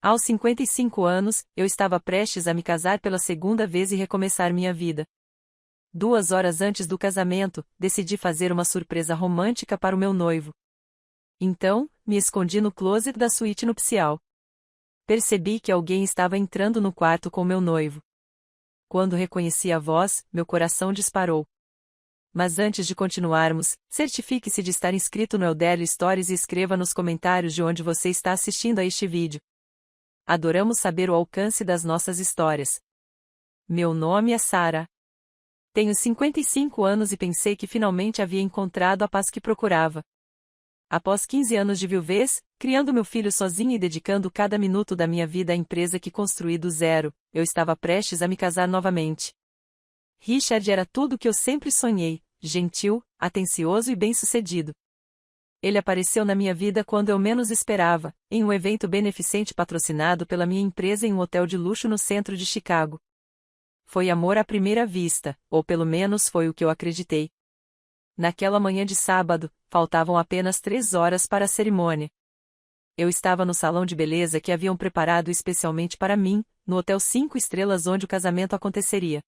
Aos 55 anos, eu estava prestes a me casar pela segunda vez e recomeçar minha vida. 2 horas antes do casamento, decidi fazer uma surpresa romântica para o meu noivo. Então, me escondi no closet da suíte nupcial. Percebi que alguém estava entrando no quarto com meu noivo. Quando reconheci a voz, meu coração disparou. Mas antes de continuarmos, certifique-se de estar inscrito no Eldelo Stories e escreva nos comentários de onde você está assistindo a este vídeo. Adoramos saber o alcance das nossas histórias. Meu nome é Sara. Tenho 55 anos e pensei que finalmente havia encontrado a paz que procurava. Após 15 anos de viuvez, criando meu filho sozinha e dedicando cada minuto da minha vida à empresa que construí do zero, eu estava prestes a me casar novamente. Richard era tudo o que eu sempre sonhei, gentil, atencioso e bem-sucedido. Ele apareceu na minha vida quando eu menos esperava, em um evento beneficente patrocinado pela minha empresa em um hotel de luxo no centro de Chicago. Foi amor à primeira vista, ou pelo menos foi o que eu acreditei. Naquela manhã de sábado, faltavam apenas 3 horas para a cerimônia. Eu estava no salão de beleza que haviam preparado especialmente para mim, no hotel 5 estrelas onde o casamento aconteceria.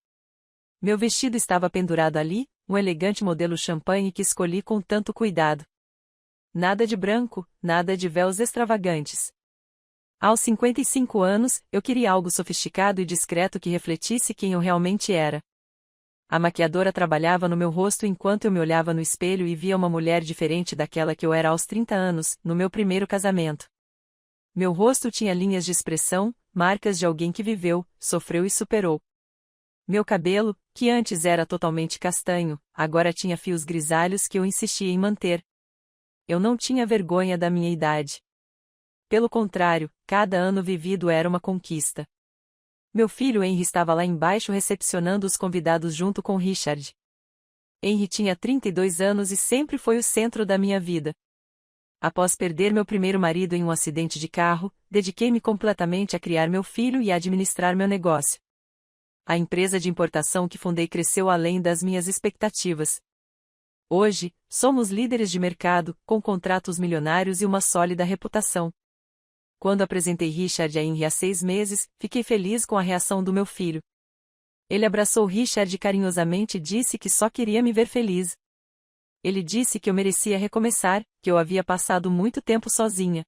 Meu vestido estava pendurado ali, um elegante modelo champanhe que escolhi com tanto cuidado. Nada de branco, nada de véus extravagantes. Aos 55 anos, eu queria algo sofisticado e discreto que refletisse quem eu realmente era. A maquiadora trabalhava no meu rosto enquanto eu me olhava no espelho e via uma mulher diferente daquela que eu era aos 30 anos, no meu primeiro casamento. Meu rosto tinha linhas de expressão, marcas de alguém que viveu, sofreu e superou. Meu cabelo, que antes era totalmente castanho, agora tinha fios grisalhos que eu insistia em manter. Eu não tinha vergonha da minha idade. Pelo contrário, cada ano vivido era uma conquista. Meu filho Henry estava lá embaixo recepcionando os convidados junto com Richard. Henry tinha 32 anos e sempre foi o centro da minha vida. Após perder meu primeiro marido em um acidente de carro, dediquei-me completamente a criar meu filho e a administrar meu negócio. A empresa de importação que fundei cresceu além das minhas expectativas. Hoje, somos líderes de mercado, com contratos milionários e uma sólida reputação. Quando apresentei Richard a Henry há 6 meses, fiquei feliz com a reação do meu filho. Ele abraçou Richard carinhosamente e disse que só queria me ver feliz. Ele disse que eu merecia recomeçar, que eu havia passado muito tempo sozinha.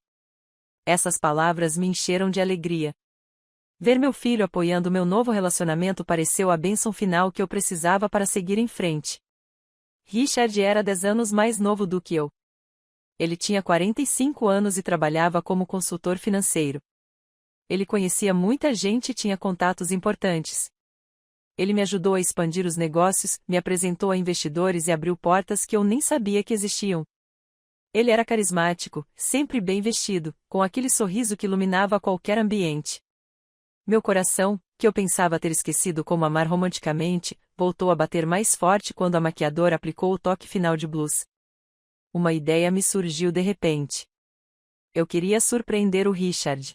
Essas palavras me encheram de alegria. Ver meu filho apoiando meu novo relacionamento pareceu a bênção final que eu precisava para seguir em frente. Richard era 10 anos mais novo do que eu. Ele tinha 45 anos e trabalhava como consultor financeiro. Ele conhecia muita gente e tinha contatos importantes. Ele me ajudou a expandir os negócios, me apresentou a investidores e abriu portas que eu nem sabia que existiam. Ele era carismático, sempre bem vestido, com aquele sorriso que iluminava qualquer ambiente. Meu coração, que eu pensava ter esquecido como amar romanticamente, voltou a bater mais forte quando a maquiadora aplicou o toque final de blues. Uma ideia me surgiu de repente. Eu queria surpreender o Richard.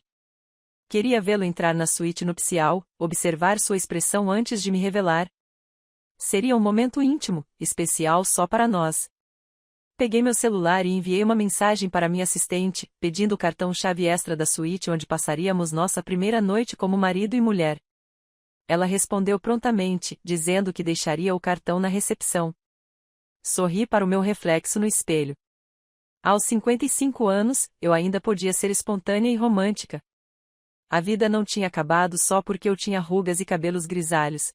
Queria vê-lo entrar na suíte nupcial, observar sua expressão antes de me revelar. Seria um momento íntimo, especial só para nós. Peguei meu celular e enviei uma mensagem para minha assistente, pedindo o cartão-chave extra da suíte onde passaríamos nossa primeira noite como marido e mulher. Ela respondeu prontamente, dizendo que deixaria o cartão na recepção. Sorri para o meu reflexo no espelho. Aos 55 anos, eu ainda podia ser espontânea e romântica. A vida não tinha acabado só porque eu tinha rugas e cabelos grisalhos.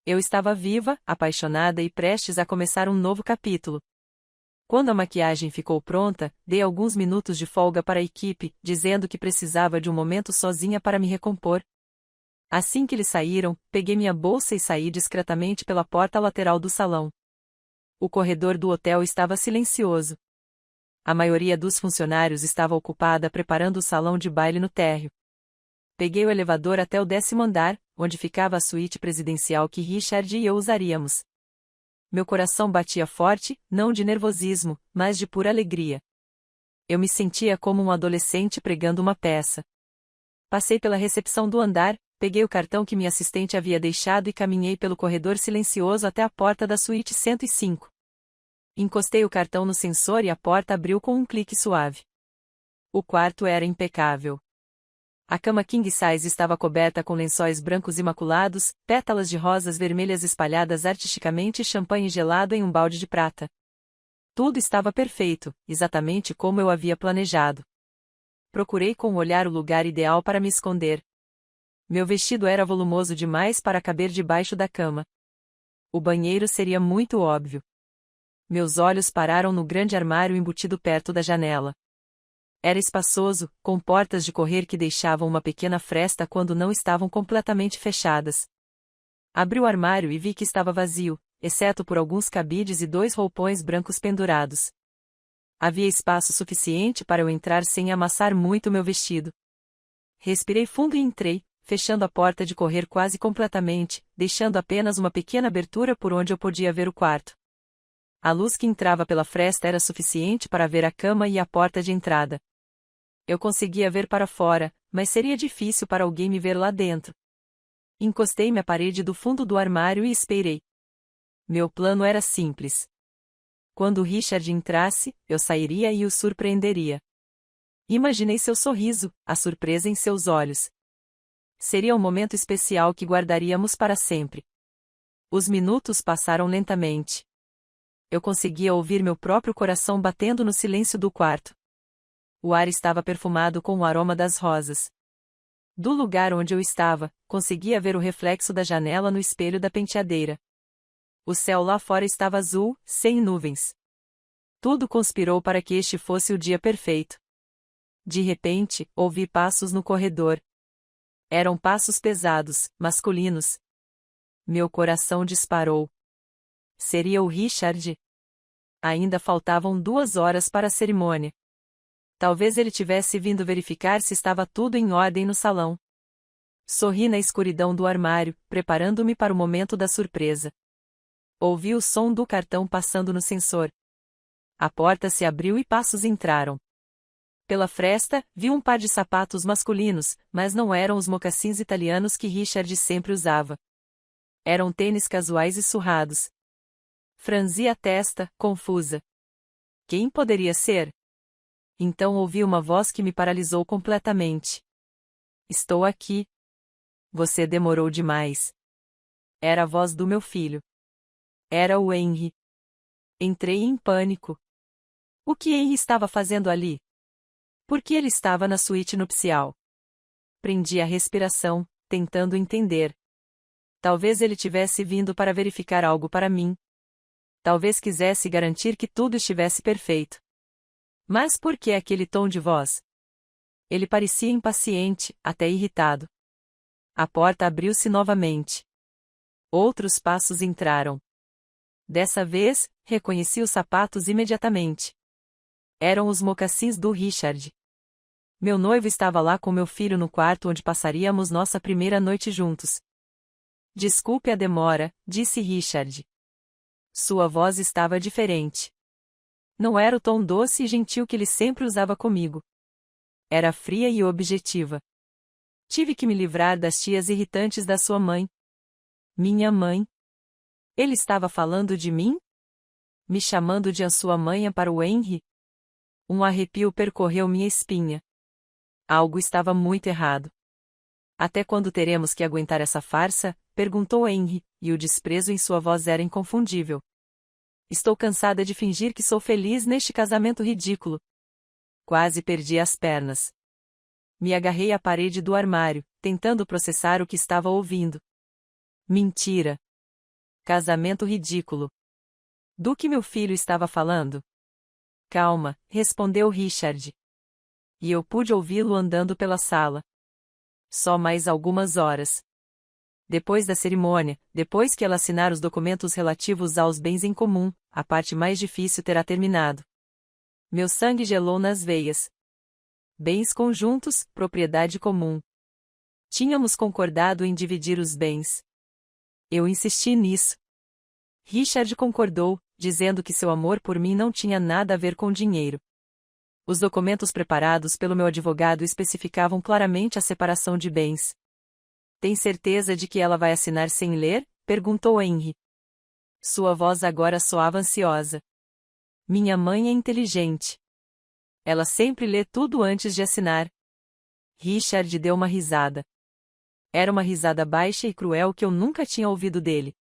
Eu estava viva, apaixonada e prestes a começar um novo capítulo. Quando a maquiagem ficou pronta, dei alguns minutos de folga para a equipe, dizendo que precisava de um momento sozinha para me recompor. Assim que eles saíram, peguei minha bolsa e saí discretamente pela porta lateral do salão. O corredor do hotel estava silencioso. A maioria dos funcionários estava ocupada preparando o salão de baile no térreo. Peguei o elevador até o 10º andar, onde ficava a suíte presidencial que Richard e eu usaríamos. Meu coração batia forte, não de nervosismo, mas de pura alegria. Eu me sentia como um adolescente pregando uma peça. Passei pela recepção do andar, peguei o cartão que minha assistente havia deixado e caminhei pelo corredor silencioso até a porta da suíte 105. Encostei o cartão no sensor e a porta abriu com um clique suave. O quarto era impecável. A cama king size estava coberta com lençóis brancos imaculados, pétalas de rosas vermelhas espalhadas artisticamente e champanhe gelado em um balde de prata. Tudo estava perfeito, exatamente como eu havia planejado. Procurei com o olhar o lugar ideal para me esconder. Meu vestido era volumoso demais para caber debaixo da cama. O banheiro seria muito óbvio. Meus olhos pararam no grande armário embutido perto da janela. Era espaçoso, com portas de correr que deixavam uma pequena fresta quando não estavam completamente fechadas. Abri o armário e vi que estava vazio, exceto por alguns cabides e 2 roupões brancos pendurados. Havia espaço suficiente para eu entrar sem amassar muito meu vestido. Respirei fundo e entrei, fechando a porta de correr quase completamente, deixando apenas uma pequena abertura por onde eu podia ver o quarto. A luz que entrava pela fresta era suficiente para ver a cama e a porta de entrada. Eu conseguia ver para fora, mas seria difícil para alguém me ver lá dentro. Encostei-me à parede do fundo do armário e esperei. Meu plano era simples. Quando Richard entrasse, eu sairia e o surpreenderia. Imaginei seu sorriso, a surpresa em seus olhos. Seria um momento especial que guardaríamos para sempre. Os minutos passaram lentamente. Eu conseguia ouvir meu próprio coração batendo no silêncio do quarto. O ar estava perfumado com o aroma das rosas. Do lugar onde eu estava, conseguia ver o reflexo da janela no espelho da penteadeira. O céu lá fora estava azul, sem nuvens. Tudo conspirou para que este fosse o dia perfeito. De repente, ouvi passos no corredor. Eram passos pesados, masculinos. Meu coração disparou. Seria o Richard? Ainda faltavam 2 horas para a cerimônia. Talvez ele tivesse vindo verificar se estava tudo em ordem no salão. Sorri na escuridão do armário, preparando-me para o momento da surpresa. Ouvi o som do cartão passando no sensor. A porta se abriu e passos entraram. Pela fresta, vi um par de sapatos masculinos, mas não eram os mocassins italianos que Richard sempre usava. Eram tênis casuais e surrados. Franzi a testa, confusa. Quem poderia ser? Então ouvi uma voz que me paralisou completamente. Estou aqui. Você demorou demais. Era a voz do meu filho. Era o Henry. Entrei em pânico. O que Henry estava fazendo ali? Por que ele estava na suíte nupcial? Prendi a respiração, tentando entender. Talvez ele tivesse vindo para verificar algo para mim. Talvez quisesse garantir que tudo estivesse perfeito. Mas por que aquele tom de voz? Ele parecia impaciente, até irritado. A porta abriu-se novamente. Outros passos entraram. Dessa vez, reconheci os sapatos imediatamente. Eram os mocassins do Richard. Meu noivo estava lá com meu filho no quarto onde passaríamos nossa primeira noite juntos. Desculpe a demora, disse Richard. Sua voz estava diferente. Não era o tom doce e gentil que ele sempre usava comigo. Era fria e objetiva. Tive que me livrar das tias irritantes da sua mãe. Minha mãe? Ele estava falando de mim? Me chamando de a sua mãe para o Henry? Um arrepio percorreu minha espinha. Algo estava muito errado. Até quando teremos que aguentar essa farsa? Perguntou Henry, e o desprezo em sua voz era inconfundível. Estou cansada de fingir que sou feliz neste casamento ridículo. Quase perdi as pernas. Me agarrei à parede do armário, tentando processar o que estava ouvindo. Mentira. Casamento ridículo. Do que meu filho estava falando? Calma, respondeu Richard. E eu pude ouvi-lo andando pela sala. Só mais algumas horas. Depois da cerimônia, depois que ela assinar os documentos relativos aos bens em comum, a parte mais difícil terá terminado. Meu sangue gelou nas veias. Bens conjuntos, propriedade comum. Tínhamos concordado em dividir os bens. Eu insisti nisso. Richard concordou, dizendo que seu amor por mim não tinha nada a ver com dinheiro. Os documentos preparados pelo meu advogado especificavam claramente a separação de bens. Tem certeza de que ela vai assinar sem ler? Perguntou Henry. Sua voz agora soava ansiosa. Minha mãe é inteligente. Ela sempre lê tudo antes de assinar. Richard deu uma risada. Era uma risada baixa e cruel que eu nunca tinha ouvido dele.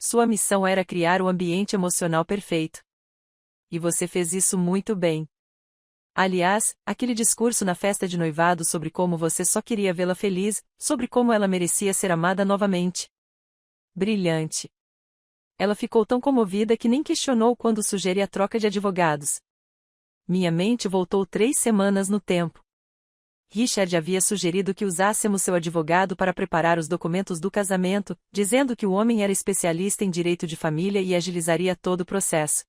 Sua missão era criar o ambiente emocional perfeito. E você fez isso muito bem. Aliás, aquele discurso na festa de noivado sobre como você só queria vê-la feliz, sobre como ela merecia ser amada novamente. Brilhante. Ela ficou tão comovida que nem questionou quando sugeri a troca de advogados. Minha mente voltou 3 semanas no tempo. Richard havia sugerido que usássemos seu advogado para preparar os documentos do casamento, dizendo que o homem era especialista em direito de família e agilizaria todo o processo.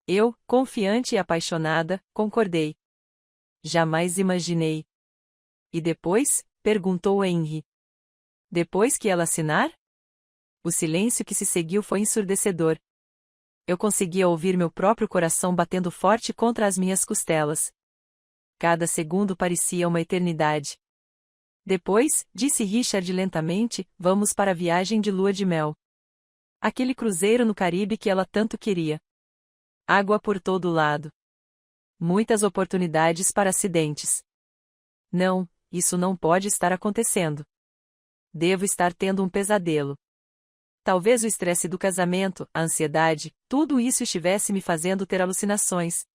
Eu, confiante e apaixonada, concordei. Jamais imaginei. E depois? Perguntou Henry. Depois que ela assinar? O silêncio que se seguiu foi ensurdecedor. Eu conseguia ouvir meu próprio coração batendo forte contra as minhas costelas. Cada segundo parecia uma eternidade. Depois, disse Richard lentamente, vamos para a viagem de lua de mel. Aquele cruzeiro no Caribe que ela tanto queria. Água por todo lado. Muitas oportunidades para acidentes. Não, isso não pode estar acontecendo. Devo estar tendo um pesadelo. Talvez o estresse do casamento, a ansiedade, tudo isso estivesse me fazendo ter alucinações.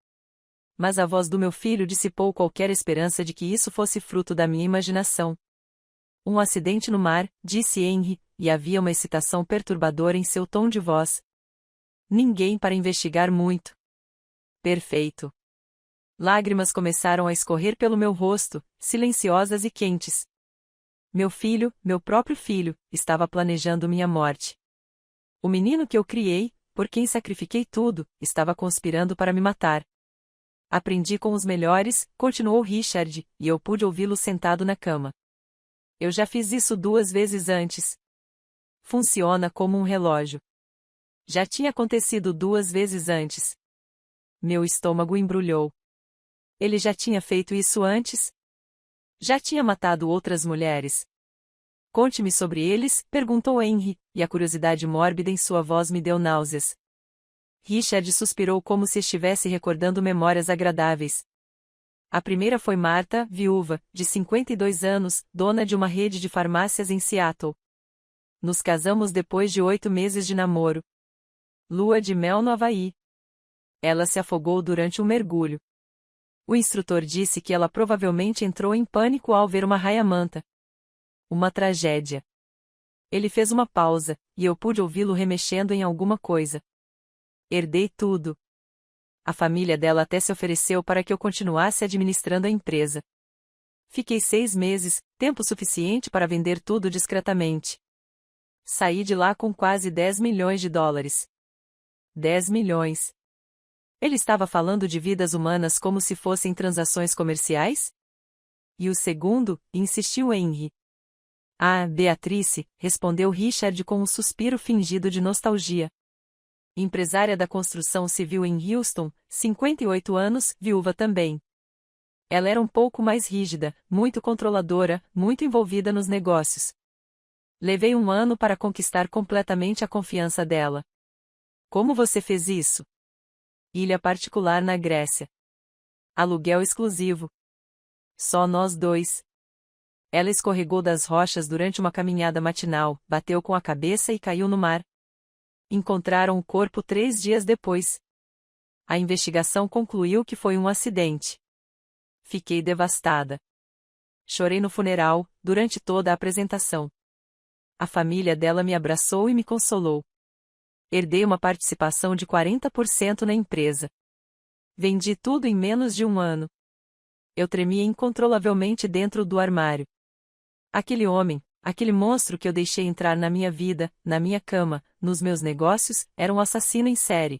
Mas a voz do meu filho dissipou qualquer esperança de que isso fosse fruto da minha imaginação. Um acidente no mar, disse Henry, e havia uma excitação perturbadora em seu tom de voz. Ninguém para investigar muito. Perfeito. Lágrimas começaram a escorrer pelo meu rosto, silenciosas e quentes. Meu filho, meu próprio filho, estava planejando minha morte. O menino que eu criei, por quem sacrifiquei tudo, estava conspirando para me matar. Aprendi com os melhores, continuou Richard, e eu pude ouvi-lo sentado na cama. Eu já fiz isso 2 vezes antes. Funciona como um relógio. Já tinha acontecido 2 vezes antes. Meu estômago embrulhou. Ele já tinha feito isso antes? Já tinha matado outras mulheres? Conte-me sobre eles, perguntou Henry, e a curiosidade mórbida em sua voz me deu náuseas. Richard suspirou como se estivesse recordando memórias agradáveis. A primeira foi Marta, viúva, de 52 anos, dona de uma rede de farmácias em Seattle. Nos casamos depois de 8 meses de namoro. Lua de mel no Havaí. Ela se afogou durante um mergulho. O instrutor disse que ela provavelmente entrou em pânico ao ver uma raia-manta. Uma tragédia. Ele fez uma pausa, e eu pude ouvi-lo remexendo em alguma coisa. Herdei tudo. A família dela até se ofereceu para que eu continuasse administrando a empresa. Fiquei 6 meses, tempo suficiente para vender tudo discretamente. Saí de lá com quase 10 milhões de dólares. 10 milhões. Ele estava falando de vidas humanas como se fossem transações comerciais? E o segundo? Insistiu Henry. Ah, Beatrice, respondeu Richard com um suspiro fingido de nostalgia. Empresária da construção civil em Houston, 58 anos, viúva também. Ela era um pouco mais rígida, muito controladora, muito envolvida nos negócios. Levei 1 ano para conquistar completamente a confiança dela. Como você fez isso? Ilha particular na Grécia. Aluguel exclusivo. Só nós 2. Ela escorregou das rochas durante uma caminhada matinal, bateu com a cabeça e caiu no mar. Encontraram o corpo 3 dias depois. A investigação concluiu que foi um acidente. Fiquei devastada. Chorei no funeral, durante toda a apresentação. A família dela me abraçou e me consolou. Herdei uma participação de 40% na empresa. Vendi tudo em menos de 1 ano. Eu tremia incontrolavelmente dentro do armário. Aquele homem, aquele monstro que eu deixei entrar na minha vida, na minha cama, nos meus negócios, era um assassino em série.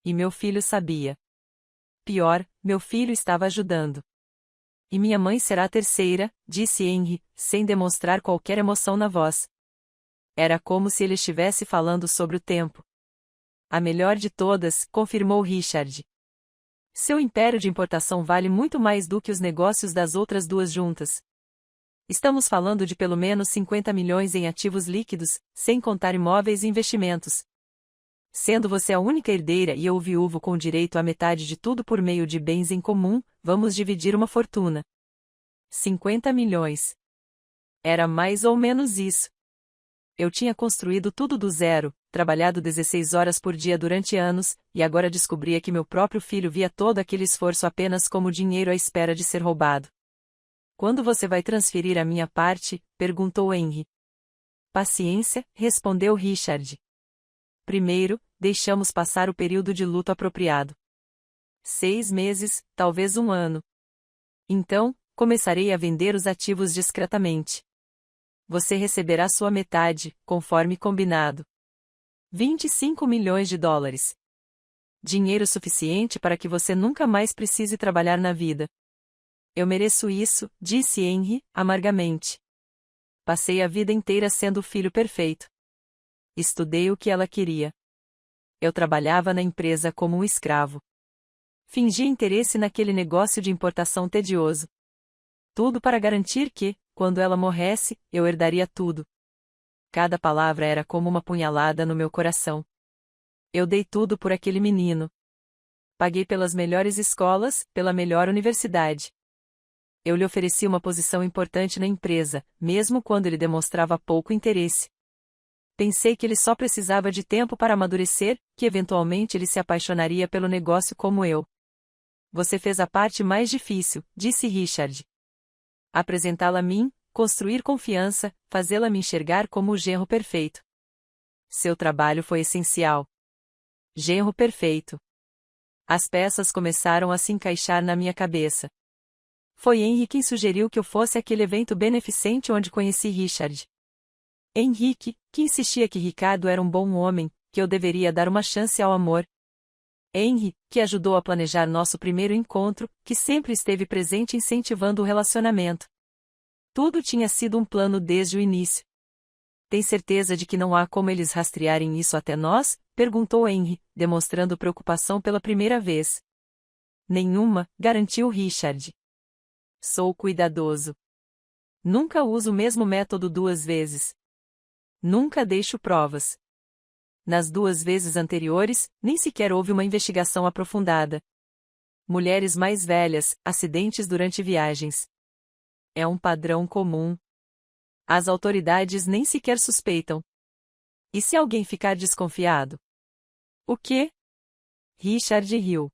E meu filho sabia. Pior, meu filho estava ajudando. E minha mãe será a terceira, disse Henry, sem demonstrar qualquer emoção na voz. Era como se ele estivesse falando sobre o tempo. A melhor de todas, confirmou Richard. Seu império de importação vale muito mais do que os negócios das outras 2 juntas. Estamos falando de pelo menos 50 milhões em ativos líquidos, sem contar imóveis e investimentos. Sendo você a única herdeira e eu o viúvo com direito à metade de tudo por meio de bens em comum, vamos dividir uma fortuna. 50 milhões. Era mais ou menos isso. Eu tinha construído tudo do zero, trabalhado 16 horas por dia durante anos, e agora descobria que meu próprio filho via todo aquele esforço apenas como dinheiro à espera de ser roubado. Quando você vai transferir a minha parte? Perguntou Henry. Paciência, respondeu Richard. Primeiro, deixamos passar o período de luto apropriado. 6 meses, talvez um ano. Então, começarei a vender os ativos discretamente. Você receberá sua metade, conforme combinado. 25 milhões de dólares. Dinheiro suficiente para que você nunca mais precise trabalhar na vida. Eu mereço isso, disse Henry, amargamente. Passei a vida inteira sendo o filho perfeito. Estudei o que ela queria. Eu trabalhava na empresa como um escravo. Fingi interesse naquele negócio de importação tedioso. Tudo para garantir que, quando ela morresse, eu herdaria tudo. Cada palavra era como uma punhalada no meu coração. Eu dei tudo por aquele menino. Paguei pelas melhores escolas, pela melhor universidade. Eu lhe ofereci uma posição importante na empresa, mesmo quando ele demonstrava pouco interesse. Pensei que ele só precisava de tempo para amadurecer, que eventualmente ele se apaixonaria pelo negócio como eu. Você fez a parte mais difícil, disse Richard. Apresentá-la a mim, construir confiança, fazê-la me enxergar como o genro perfeito. Seu trabalho foi essencial. Genro perfeito. As peças começaram a se encaixar na minha cabeça. Foi Henry quem sugeriu que eu fosse àquele evento beneficente onde conheci Richard. Henrique, que insistia que Ricardo era um bom homem, que eu deveria dar uma chance ao amor. Henry, que ajudou a planejar nosso primeiro encontro, que sempre esteve presente incentivando o relacionamento. Tudo tinha sido um plano desde o início. Tem certeza de que não há como eles rastrearem isso até nós? Perguntou Henry, demonstrando preocupação pela primeira vez. Nenhuma, garantiu Richard. Sou cuidadoso. Nunca uso o mesmo método 2 vezes. Nunca deixo provas. Nas 2 vezes anteriores, nem sequer houve uma investigação aprofundada. Mulheres mais velhas, acidentes durante viagens. É um padrão comum. As autoridades nem sequer suspeitam. E se alguém ficar desconfiado? O quê? Richard riu.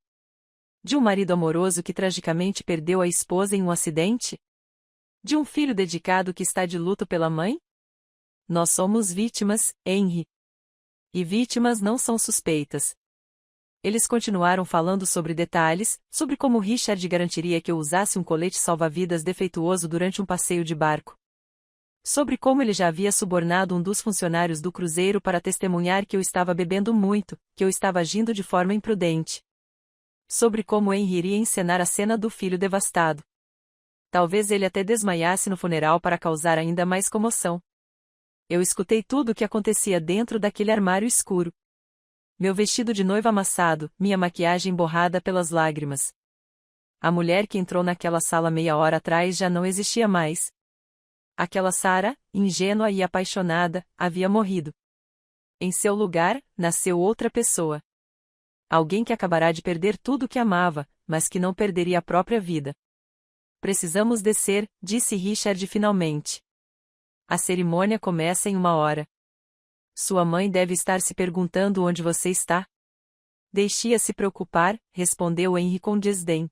De um marido amoroso que tragicamente perdeu a esposa em um acidente? De um filho dedicado que está de luto pela mãe? Nós somos vítimas, Henry. E vítimas não são suspeitas. Eles continuaram falando sobre detalhes, sobre como Richard garantiria que eu usasse um colete salva-vidas defeituoso durante um passeio de barco. Sobre como ele já havia subornado um dos funcionários do cruzeiro para testemunhar que eu estava bebendo muito, que eu estava agindo de forma imprudente. Sobre como Henry iria encenar a cena do filho devastado. Talvez ele até desmaiasse no funeral para causar ainda mais comoção. Eu escutei tudo o que acontecia dentro daquele armário escuro. Meu vestido de noiva amassado, minha maquiagem borrada pelas lágrimas. A mulher que entrou naquela sala meia hora atrás já não existia mais. Aquela Sarah, ingênua e apaixonada, havia morrido. Em seu lugar, nasceu outra pessoa. Alguém que acabará de perder tudo o que amava, mas que não perderia a própria vida. Precisamos descer, disse Richard finalmente. A cerimônia começa em 1 hora. Sua mãe deve estar se perguntando onde você está. Deixe-a se preocupar, respondeu Henry com desdém.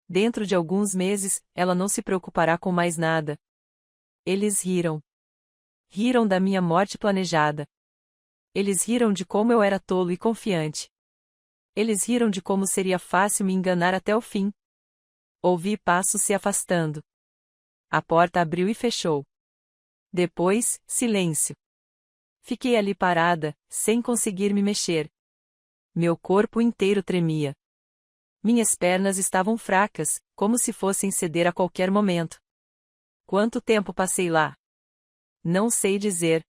Dentro de alguns meses, ela não se preocupará com mais nada. Eles riram. Riram da minha morte planejada. Eles riram de como eu era tolo e confiante. Eles riram de como seria fácil me enganar até o fim. Ouvi passos se afastando. A porta abriu e fechou. Depois, silêncio. Fiquei ali parada, sem conseguir me mexer. Meu corpo inteiro tremia. Minhas pernas estavam fracas, como se fossem ceder a qualquer momento. Quanto tempo passei lá? Não sei dizer.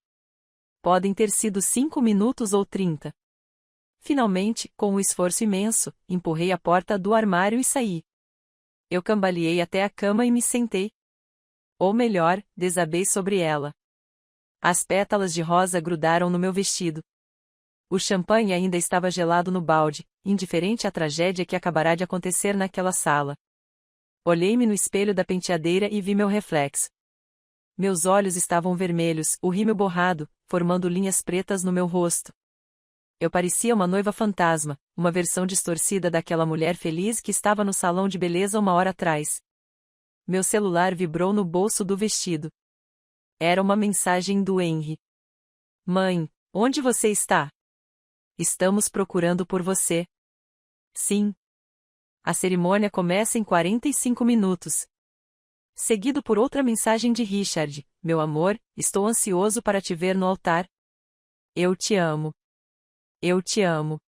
Podem ter sido 5 minutos ou 30. Finalmente, com um esforço imenso, empurrei a porta do armário e saí. Eu cambaleei até a cama e me sentei. Ou melhor, desabei sobre ela. As pétalas de rosa grudaram no meu vestido. O champanhe ainda estava gelado no balde, indiferente à tragédia que acabará de acontecer naquela sala. Olhei-me no espelho da penteadeira e vi meu reflexo. Meus olhos estavam vermelhos, o rímel borrado, formando linhas pretas no meu rosto. Eu parecia uma noiva fantasma, uma versão distorcida daquela mulher feliz que estava no salão de beleza uma hora atrás. Meu celular vibrou no bolso do vestido. Era uma mensagem do Henry. Mãe, onde você está? Estamos procurando por você. Sim. A cerimônia começa em 45 minutos. Seguido por outra mensagem de Richard: meu amor, estou ansioso para te ver no altar. Eu te amo. Eu te amo.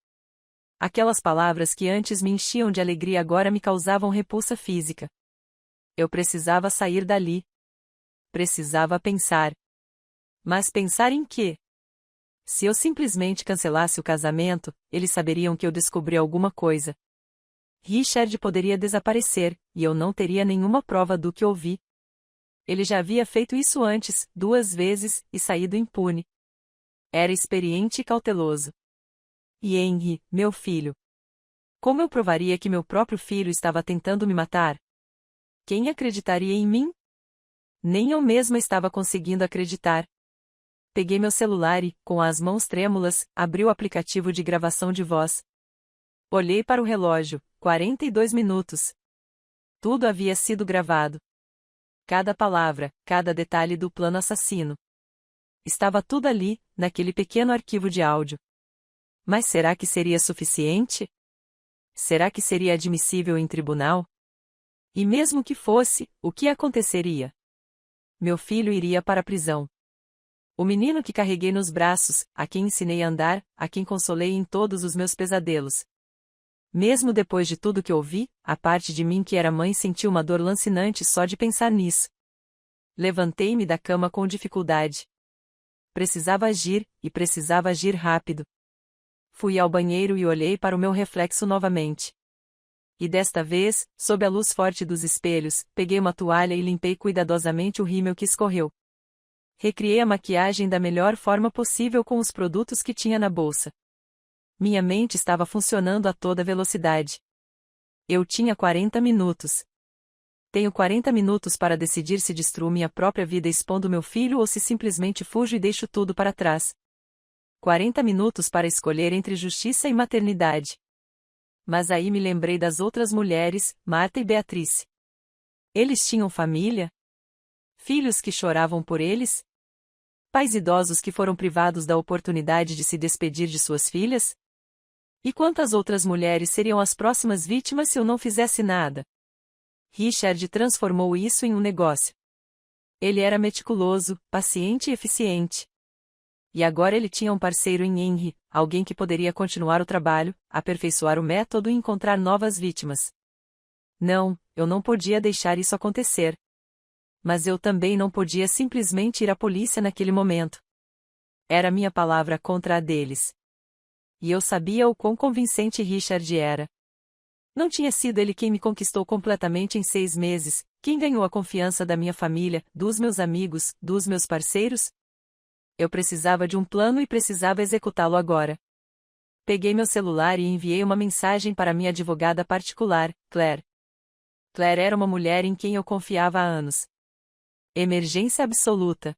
Aquelas palavras que antes me enchiam de alegria agora me causavam repulsa física. Eu precisava sair dali. Precisava pensar. Mas pensar em quê? Se eu simplesmente cancelasse o casamento, eles saberiam que eu descobri alguma coisa. Richard poderia desaparecer, e eu não teria nenhuma prova do que ouvi. Ele já havia feito isso antes, 2 vezes, e saído impune. Era experiente e cauteloso. E Henry, meu filho. Como eu provaria que meu próprio filho estava tentando me matar? Quem acreditaria em mim? Nem eu mesma estava conseguindo acreditar. Peguei meu celular e, com as mãos trêmulas, abri o aplicativo de gravação de voz. Olhei para o relógio, 42 minutos. Tudo havia sido gravado. Cada palavra, cada detalhe do plano assassino. Estava tudo ali, naquele pequeno arquivo de áudio. Mas será que seria suficiente? Será que seria admissível em tribunal? E mesmo que fosse, o que aconteceria? Meu filho iria para a prisão. O menino que carreguei nos braços, a quem ensinei a andar, a quem consolei em todos os meus pesadelos. Mesmo depois de tudo que ouvi, a parte de mim que era mãe sentiu uma dor lancinante só de pensar nisso. Levantei-me da cama com dificuldade. Precisava agir, e precisava agir rápido. Fui ao banheiro e olhei para o meu reflexo novamente. E desta vez, sob a luz forte dos espelhos, peguei uma toalha e limpei cuidadosamente o rímel que escorreu. Recriei a maquiagem da melhor forma possível com os produtos que tinha na bolsa. Minha mente estava funcionando a toda velocidade. Eu tinha 40 minutos. Tenho 40 minutos para decidir se destruo minha própria vida expondo meu filho ou se simplesmente fujo e deixo tudo para trás. 40 minutos para escolher entre justiça e maternidade. Mas aí me lembrei das outras mulheres, Marta e Beatrice. Eles tinham família? Filhos que choravam por eles? Pais idosos que foram privados da oportunidade de se despedir de suas filhas? E quantas outras mulheres seriam as próximas vítimas se eu não fizesse nada? Richard transformou isso em um negócio. Ele era meticuloso, paciente e eficiente. E agora ele tinha um parceiro em Henry, alguém que poderia continuar o trabalho, aperfeiçoar o método e encontrar novas vítimas. Não, eu não podia deixar isso acontecer. Mas eu também não podia simplesmente ir à polícia naquele momento. Era minha palavra contra a deles. E eu sabia o quão convincente Richard era. Não tinha sido ele quem me conquistou completamente em 6 meses, quem ganhou a confiança da minha família, dos meus amigos, dos meus parceiros? Eu precisava de um plano e precisava executá-lo agora. Peguei meu celular e enviei uma mensagem para minha advogada particular, Claire. Claire era uma mulher em quem eu confiava há anos. Emergência absoluta.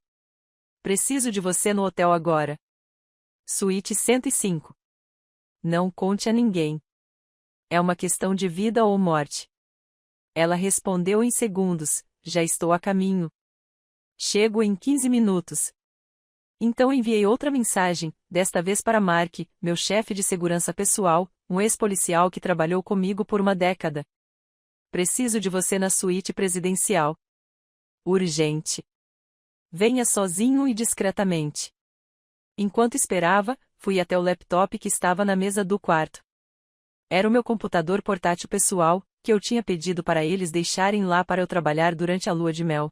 Preciso de você no hotel agora. Suíte 105. Não conte a ninguém. É uma questão de vida ou morte. Ela respondeu em segundos: já estou a caminho. Chego em 15 minutos. Então enviei outra mensagem, desta vez para Mark, meu chefe de segurança pessoal, um ex-policial que trabalhou comigo por uma década. Preciso de você na suíte presidencial. Urgente. Venha sozinho e discretamente. Enquanto esperava, fui até o laptop que estava na mesa do quarto. Era o meu computador portátil pessoal, que eu tinha pedido para eles deixarem lá para eu trabalhar durante a lua de mel.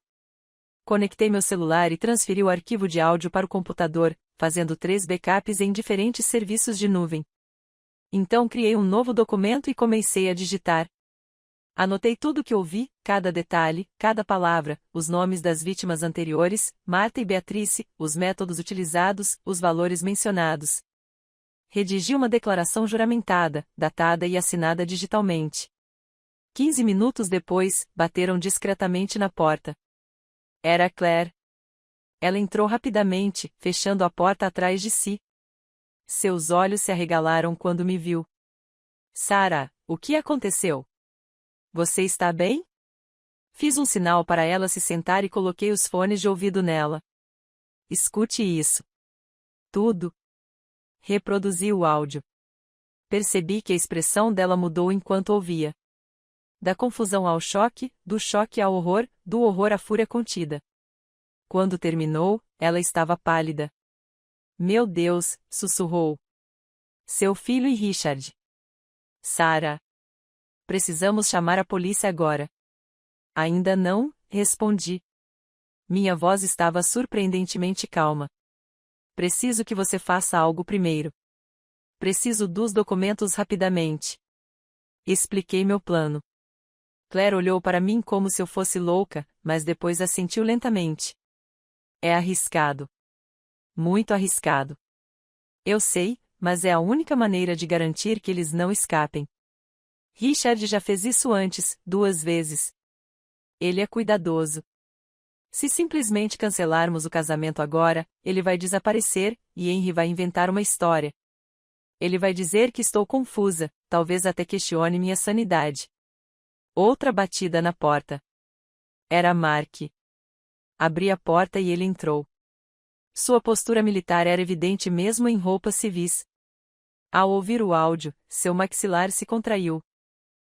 Conectei meu celular e transferi o arquivo de áudio para o computador, fazendo 3 backups em diferentes serviços de nuvem. Então criei um novo documento e comecei a digitar. Anotei tudo o que ouvi, cada detalhe, cada palavra, os nomes das vítimas anteriores, Marta e Beatrice, os métodos utilizados, os valores mencionados. Redigi uma declaração juramentada, datada e assinada digitalmente. 15 minutos depois, bateram discretamente na porta. Era Claire. Ela entrou rapidamente, fechando a porta atrás de si. Seus olhos se arregalaram quando me viu. Sarah, o que aconteceu? Você está bem? Fiz um sinal para ela se sentar e coloquei os fones de ouvido nela. Escute isso. Tudo. Reproduzi o áudio. Percebi que a expressão dela mudou enquanto ouvia. Da confusão ao choque, do choque ao horror, do horror à fúria contida. Quando terminou, ela estava pálida. Meu Deus, sussurrou. Seu filho e Richard. Sarah. Precisamos chamar a polícia agora. Ainda não, respondi. Minha voz estava surpreendentemente calma. Preciso que você faça algo primeiro. Preciso dos documentos rapidamente. Expliquei meu plano. Claire olhou para mim como se eu fosse louca, mas depois assentiu lentamente. É arriscado. Muito arriscado. Eu sei, mas é a única maneira de garantir que eles não escapem. Richard já fez isso antes, 2 vezes. Ele é cuidadoso. Se simplesmente cancelarmos o casamento agora, ele vai desaparecer, e Henry vai inventar uma história. Ele vai dizer que estou confusa, talvez até questione minha sanidade. Outra batida na porta. Era Mark. Abri a porta e ele entrou. Sua postura militar era evidente mesmo em roupas civis. Ao ouvir o áudio, seu maxilar se contraiu.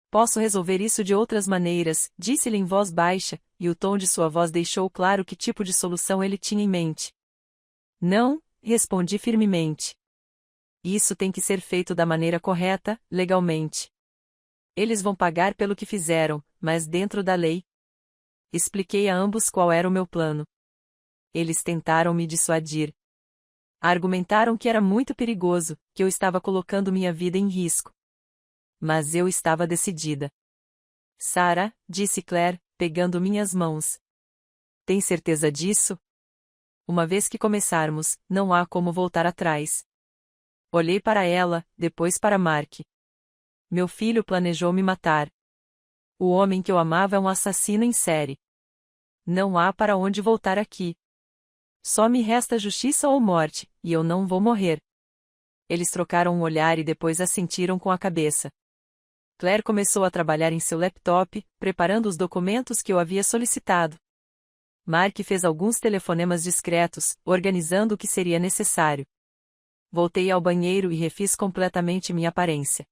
Posso resolver isso de outras maneiras, disse-lhe em voz baixa, e o tom de sua voz deixou claro que tipo de solução ele tinha em mente. Não, respondi firmemente. Isso tem que ser feito da maneira correta, legalmente. Eles vão pagar pelo que fizeram, mas dentro da lei. Expliquei a ambos qual era o meu plano. Eles tentaram me dissuadir. Argumentaram que era muito perigoso, que eu estava colocando minha vida em risco. Mas eu estava decidida. Sarah, disse Claire, pegando minhas mãos. Tem certeza disso? Uma vez que começarmos, não há como voltar atrás. Olhei para ela, depois para Mark. Meu filho planejou me matar. O homem que eu amava é um assassino em série. Não há para onde voltar aqui. Só me resta justiça ou morte, e eu não vou morrer. Eles trocaram um olhar e depois assentiram com a cabeça. Claire começou a trabalhar em seu laptop, preparando os documentos que eu havia solicitado. Mark fez alguns telefonemas discretos, organizando o que seria necessário. Voltei ao banheiro e refiz completamente minha aparência.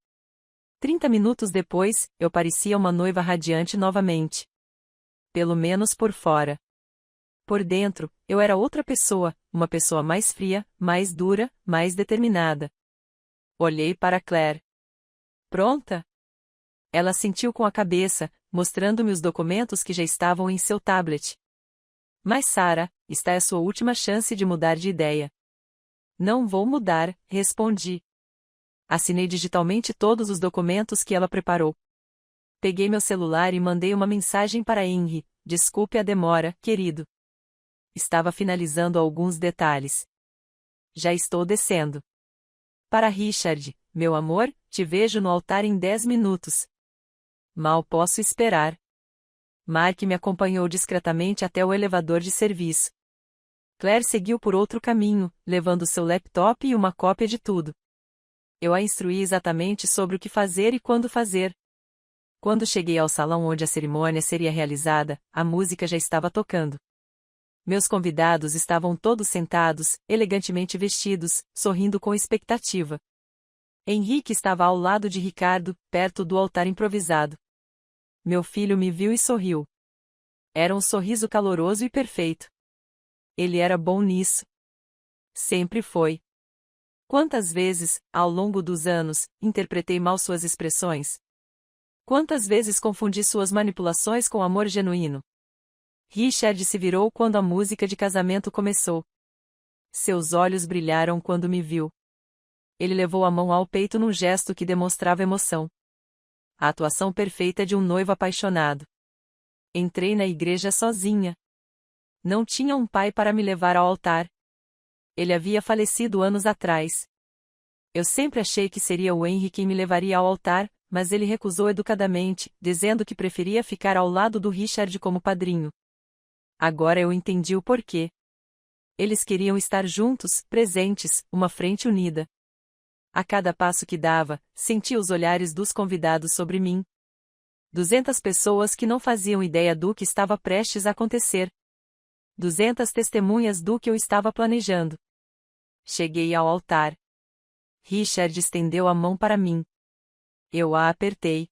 30 minutos depois, eu parecia uma noiva radiante novamente. Pelo menos por fora. Por dentro, eu era outra pessoa, uma pessoa mais fria, mais dura, mais determinada. Olhei para Claire. Pronta? Ela assentiu com a cabeça, mostrando-me os documentos que já estavam em seu tablet. Mas Sarah, esta é a sua última chance de mudar de ideia. Não vou mudar, respondi. Assinei digitalmente todos os documentos que ela preparou. Peguei meu celular e mandei uma mensagem para Henry. Desculpe a demora, querido. Estava finalizando alguns detalhes. Já estou descendo. Para Richard, meu amor, te vejo no altar em 10 minutos. Mal posso esperar. Mark me acompanhou discretamente até o elevador de serviço. Claire seguiu por outro caminho, levando seu laptop e uma cópia de tudo. Eu a instruí exatamente sobre o que fazer e quando fazer. Quando cheguei ao salão onde a cerimônia seria realizada, a música já estava tocando. Meus convidados estavam todos sentados, elegantemente vestidos, sorrindo com expectativa. Henrique estava ao lado de Ricardo, perto do altar improvisado. Meu filho me viu e sorriu. Era um sorriso caloroso e perfeito. Ele era bom nisso. Sempre foi. Quantas vezes, ao longo dos anos, interpretei mal suas expressões? Quantas vezes confundi suas manipulações com amor genuíno? Richard se virou quando a música de casamento começou. Seus olhos brilharam quando me viu. Ele levou a mão ao peito num gesto que demonstrava emoção. A atuação perfeita de um noivo apaixonado. Entrei na igreja sozinha. Não tinha um pai para me levar ao altar. Ele havia falecido anos atrás. Eu sempre achei que seria o Henry quem me levaria ao altar, mas ele recusou educadamente, dizendo que preferia ficar ao lado do Richard como padrinho. Agora eu entendi o porquê. Eles queriam estar juntos, presentes, uma frente unida. A cada passo que dava, sentia os olhares dos convidados sobre mim. 200 pessoas que não faziam ideia do que estava prestes a acontecer. 200 testemunhas do que eu estava planejando. Cheguei ao altar. Richard estendeu a mão para mim. Eu a apertei.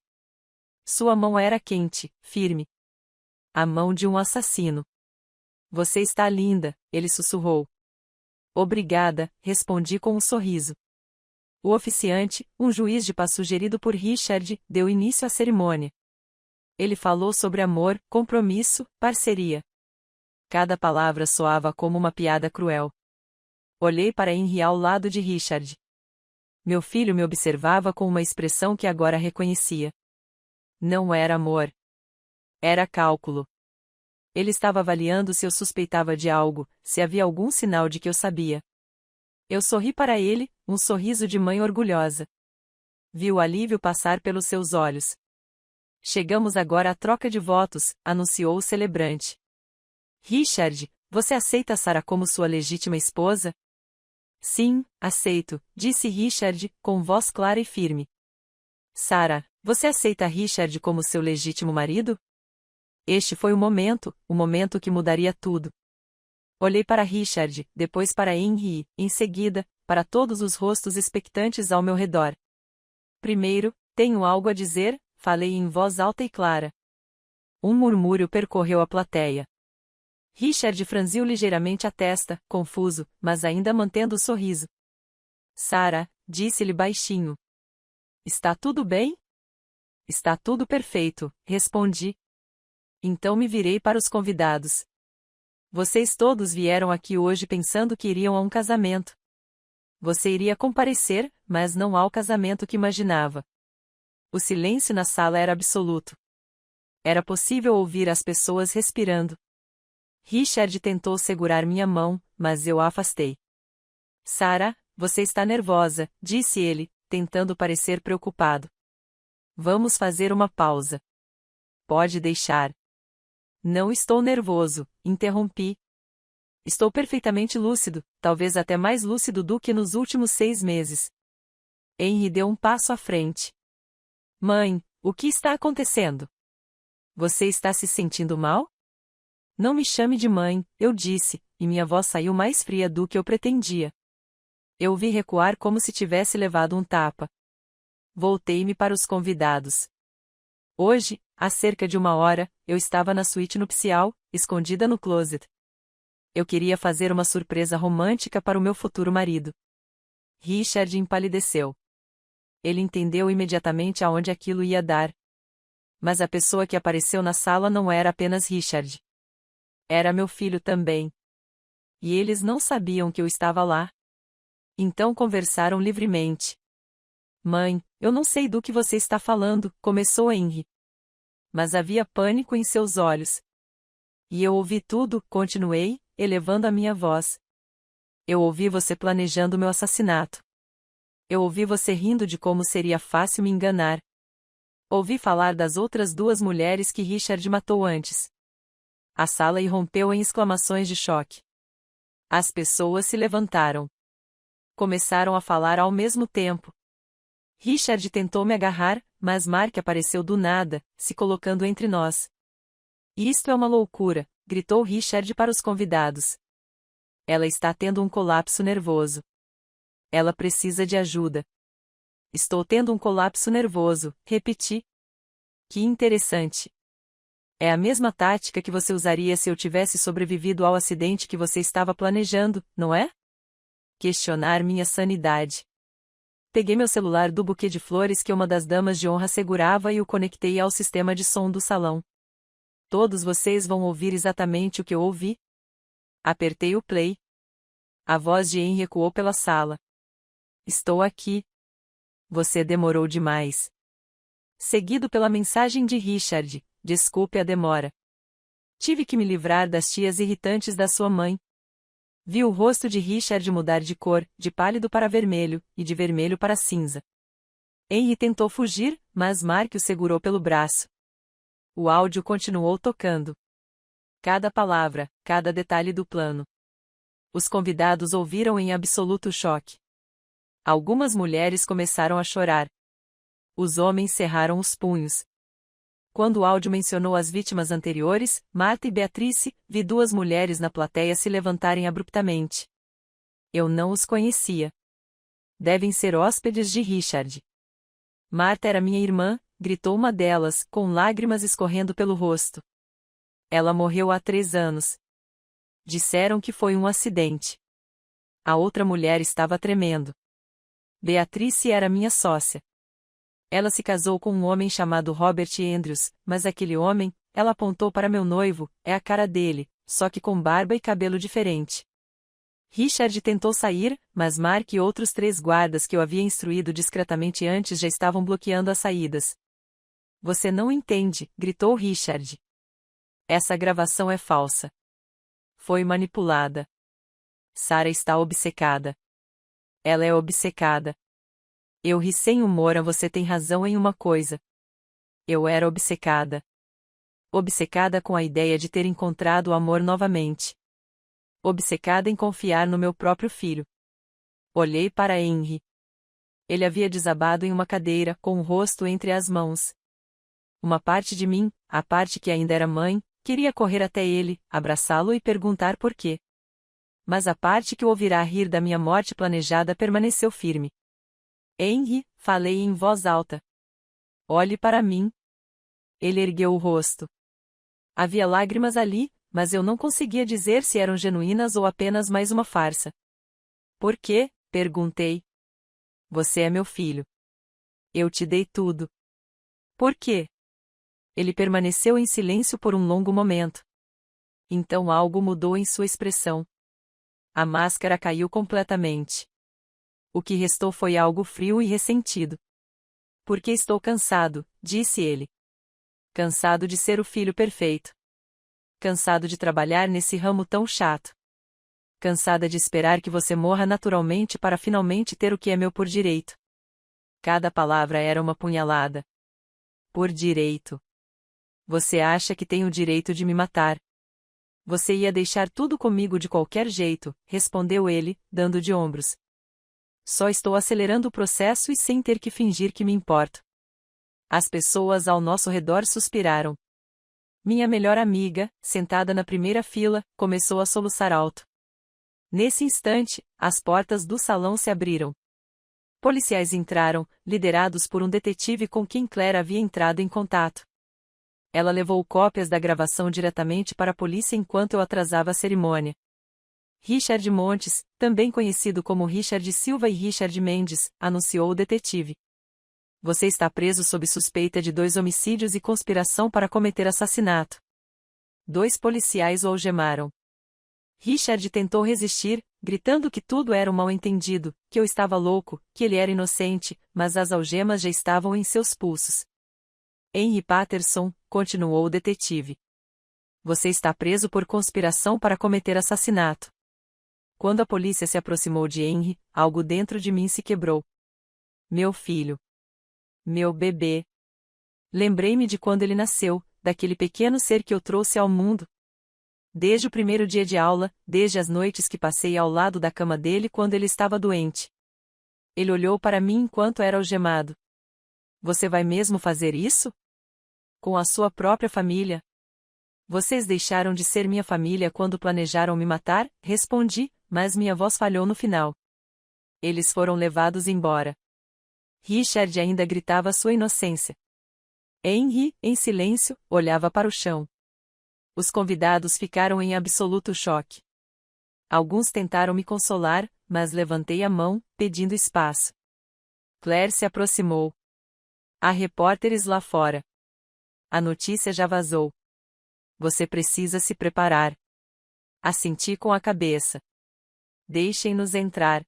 Sua mão era quente, firme. A mão de um assassino. Você está linda, ele sussurrou. Obrigada, respondi com um sorriso. O oficiante, um juiz de paz sugerido por Richard, deu início à cerimônia. Ele falou sobre amor, compromisso, parceria. Cada palavra soava como uma piada cruel. Olhei para Henry ao lado de Richard. Meu filho me observava com uma expressão que agora reconhecia. Não era amor. Era cálculo. Ele estava avaliando se eu suspeitava de algo, se havia algum sinal de que eu sabia. Eu sorri para ele, um sorriso de mãe orgulhosa. Vi o alívio passar pelos seus olhos. Chegamos agora à troca de votos, anunciou o celebrante. Richard, você aceita Sarah como sua legítima esposa? Sim, aceito, disse Richard, com voz clara e firme. Sarah, você aceita Richard como seu legítimo marido? Este foi o momento que mudaria tudo. Olhei para Richard, depois para Henry e, em seguida, para todos os rostos expectantes ao meu redor. Primeiro, tenho algo a dizer, falei em voz alta e clara. Um murmúrio percorreu a plateia. Richard franziu ligeiramente a testa, confuso, mas ainda mantendo o sorriso. Sarah, disse-lhe baixinho. Está tudo bem? Está tudo perfeito, respondi. Então me virei para os convidados. Vocês todos vieram aqui hoje pensando que iriam a um casamento. Você iria comparecer, mas não ao casamento que imaginava. O silêncio na sala era absoluto. Era possível ouvir as pessoas respirando. Richard tentou segurar minha mão, mas eu a afastei. Sarah, você está nervosa, disse ele, tentando parecer preocupado. Vamos fazer uma pausa. Pode deixar. Não estou nervoso, interrompi. Estou perfeitamente lúcido, talvez até mais lúcido do que nos últimos 6 meses. Henry deu um passo à frente. Mãe, o que está acontecendo? Você está se sentindo mal? Não me chame de mãe, eu disse, e minha voz saiu mais fria do que eu pretendia. Eu o vi recuar como se tivesse levado um tapa. Voltei-me para os convidados. Hoje, há cerca de 1 hora, eu estava na suíte nupcial, escondida no closet. Eu queria fazer uma surpresa romântica para o meu futuro marido. Richard empalideceu. Ele entendeu imediatamente aonde aquilo ia dar. Mas a pessoa que apareceu na sala não era apenas Richard. Era meu filho também. E eles não sabiam que eu estava lá. Então conversaram livremente. Mãe, eu não sei do que você está falando, começou Henry. Mas havia pânico em seus olhos. E eu ouvi tudo, continuei, elevando a minha voz. Eu ouvi você planejando meu assassinato. Eu ouvi você rindo de como seria fácil me enganar. Ouvi falar das outras 2 mulheres que Richard matou antes. A sala irrompeu em exclamações de choque. As pessoas se levantaram. Começaram a falar ao mesmo tempo. Richard tentou me agarrar, mas Mark apareceu do nada, se colocando entre nós. Isto é uma loucura, gritou Richard para os convidados. Ela está tendo um colapso nervoso. Ela precisa de ajuda. Estou tendo um colapso nervoso, repeti. Que interessante. É a mesma tática que você usaria se eu tivesse sobrevivido ao acidente que você estava planejando, não é? Questionar minha sanidade. Peguei meu celular do buquê de flores que uma das damas de honra segurava e o conectei ao sistema de som do salão. Todos vocês vão ouvir exatamente o que eu ouvi? Apertei o play. A voz de Henry ecoou pela sala. Estou aqui. Você demorou demais. Seguido pela mensagem de Richard, desculpe a demora. Tive que me livrar das tias irritantes da sua mãe. Vi o rosto de Richard mudar de cor, de pálido para vermelho, e de vermelho para cinza. Henry tentou fugir, mas Mark o segurou pelo braço. O áudio continuou tocando. Cada palavra, cada detalhe do plano. Os convidados ouviram em absoluto choque. Algumas mulheres começaram a chorar. Os homens cerraram os punhos. Quando o áudio mencionou as vítimas anteriores, Marta e Beatrice, vi duas mulheres na plateia se levantarem abruptamente. Eu não os conhecia. Devem ser hóspedes de Richard. Marta era minha irmã, gritou uma delas, com lágrimas escorrendo pelo rosto. Ela morreu há 3 anos. Disseram que foi um acidente. A outra mulher estava tremendo. Beatrice era minha sócia. Ela se casou com um homem chamado Robert Andrews, mas aquele homem, ela apontou para meu noivo, é a cara dele, só que com barba e cabelo diferente. Richard tentou sair, mas Mark e outros 3 guardas que eu havia instruído discretamente antes já estavam bloqueando as saídas. Você não entende, gritou Richard. Essa gravação é falsa. Foi manipulada. Sarah está obcecada. Ela é obcecada. Eu ri sem humor. Você tem razão em uma coisa. Eu era obcecada. Obcecada com a ideia de ter encontrado o amor novamente. Obcecada em confiar no meu próprio filho. Olhei para Henry. Ele havia desabado em uma cadeira, com o rosto entre as mãos. Uma parte de mim, a parte que ainda era mãe, queria correr até ele, abraçá-lo e perguntar por quê. Mas a parte que o ouvirá rir da minha morte planejada permaneceu firme. Henry, falei em voz alta. Olhe para mim. Ele ergueu o rosto. Havia lágrimas ali, mas eu não conseguia dizer se eram genuínas ou apenas mais uma farsa. Por quê? Perguntei. Você é meu filho. Eu te dei tudo. Por quê? Ele permaneceu em silêncio por um longo momento. Então algo mudou em sua expressão. A máscara caiu completamente. O que restou foi algo frio e ressentido. Porque estou cansado, disse ele. Cansado de ser o filho perfeito. Cansado de trabalhar nesse ramo tão chato. Cansada de esperar que você morra naturalmente para finalmente ter o que é meu por direito. Cada palavra era uma punhalada. Por direito. Você acha que tem o direito de me matar. Você ia deixar tudo comigo de qualquer jeito, respondeu ele, dando de ombros. Só estou acelerando o processo e sem ter que fingir que me importo. As pessoas ao nosso redor suspiraram. Minha melhor amiga, sentada na primeira fila, começou a soluçar alto. Nesse instante, as portas do salão se abriram. Policiais entraram, liderados por um detetive com quem Claire havia entrado em contato. Ela levou cópias da gravação diretamente para a polícia enquanto eu atrasava a cerimônia. Richard Montes, também conhecido como Richard Silva e Richard Mendes, anunciou o detetive. Você está preso sob suspeita de 2 homicídios e conspiração para cometer assassinato. 2 policiais o algemaram. Richard tentou resistir, gritando que tudo era um mal-entendido, que eu estava louco, que ele era inocente, mas as algemas já estavam em seus pulsos. Henry Patterson, continuou o detetive. Você está preso por conspiração para cometer assassinato. Quando a polícia se aproximou de Henry, algo dentro de mim se quebrou. Meu filho. Meu bebê. Lembrei-me de quando ele nasceu, daquele pequeno ser que eu trouxe ao mundo. Desde o primeiro dia de aula, desde as noites que passei ao lado da cama dele quando ele estava doente. Ele olhou para mim enquanto era algemado. Você vai mesmo fazer isso? Com a sua própria família? Vocês deixaram de ser minha família quando planejaram me matar? Respondi, mas minha voz falhou no final. Eles foram levados embora. Richard ainda gritava sua inocência. Henry, em silêncio, olhava para o chão. Os convidados ficaram em absoluto choque. Alguns tentaram me consolar, mas levantei a mão, pedindo espaço. Claire se aproximou. Há repórteres lá fora. A notícia já vazou. Você precisa se preparar. Assenti com a cabeça. Deixem-nos entrar.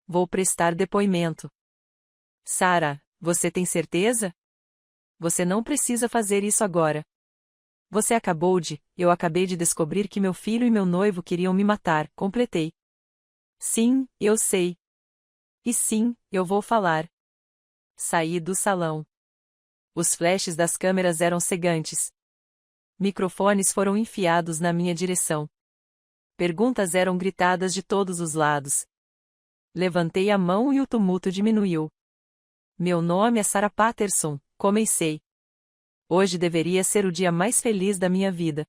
Vou prestar depoimento. Sarah, você tem certeza? Você não precisa fazer isso agora. Eu acabei de descobrir que meu filho e meu noivo queriam me matar, completei. Sim, eu sei. E sim, eu vou falar. Saí do salão. Os flashes das câmeras eram cegantes. Microfones foram enfiados na minha direção. Perguntas eram gritadas de todos os lados. Levantei a mão e o tumulto diminuiu. Meu nome é Sarah Patterson, comecei. Hoje deveria ser o dia mais feliz da minha vida.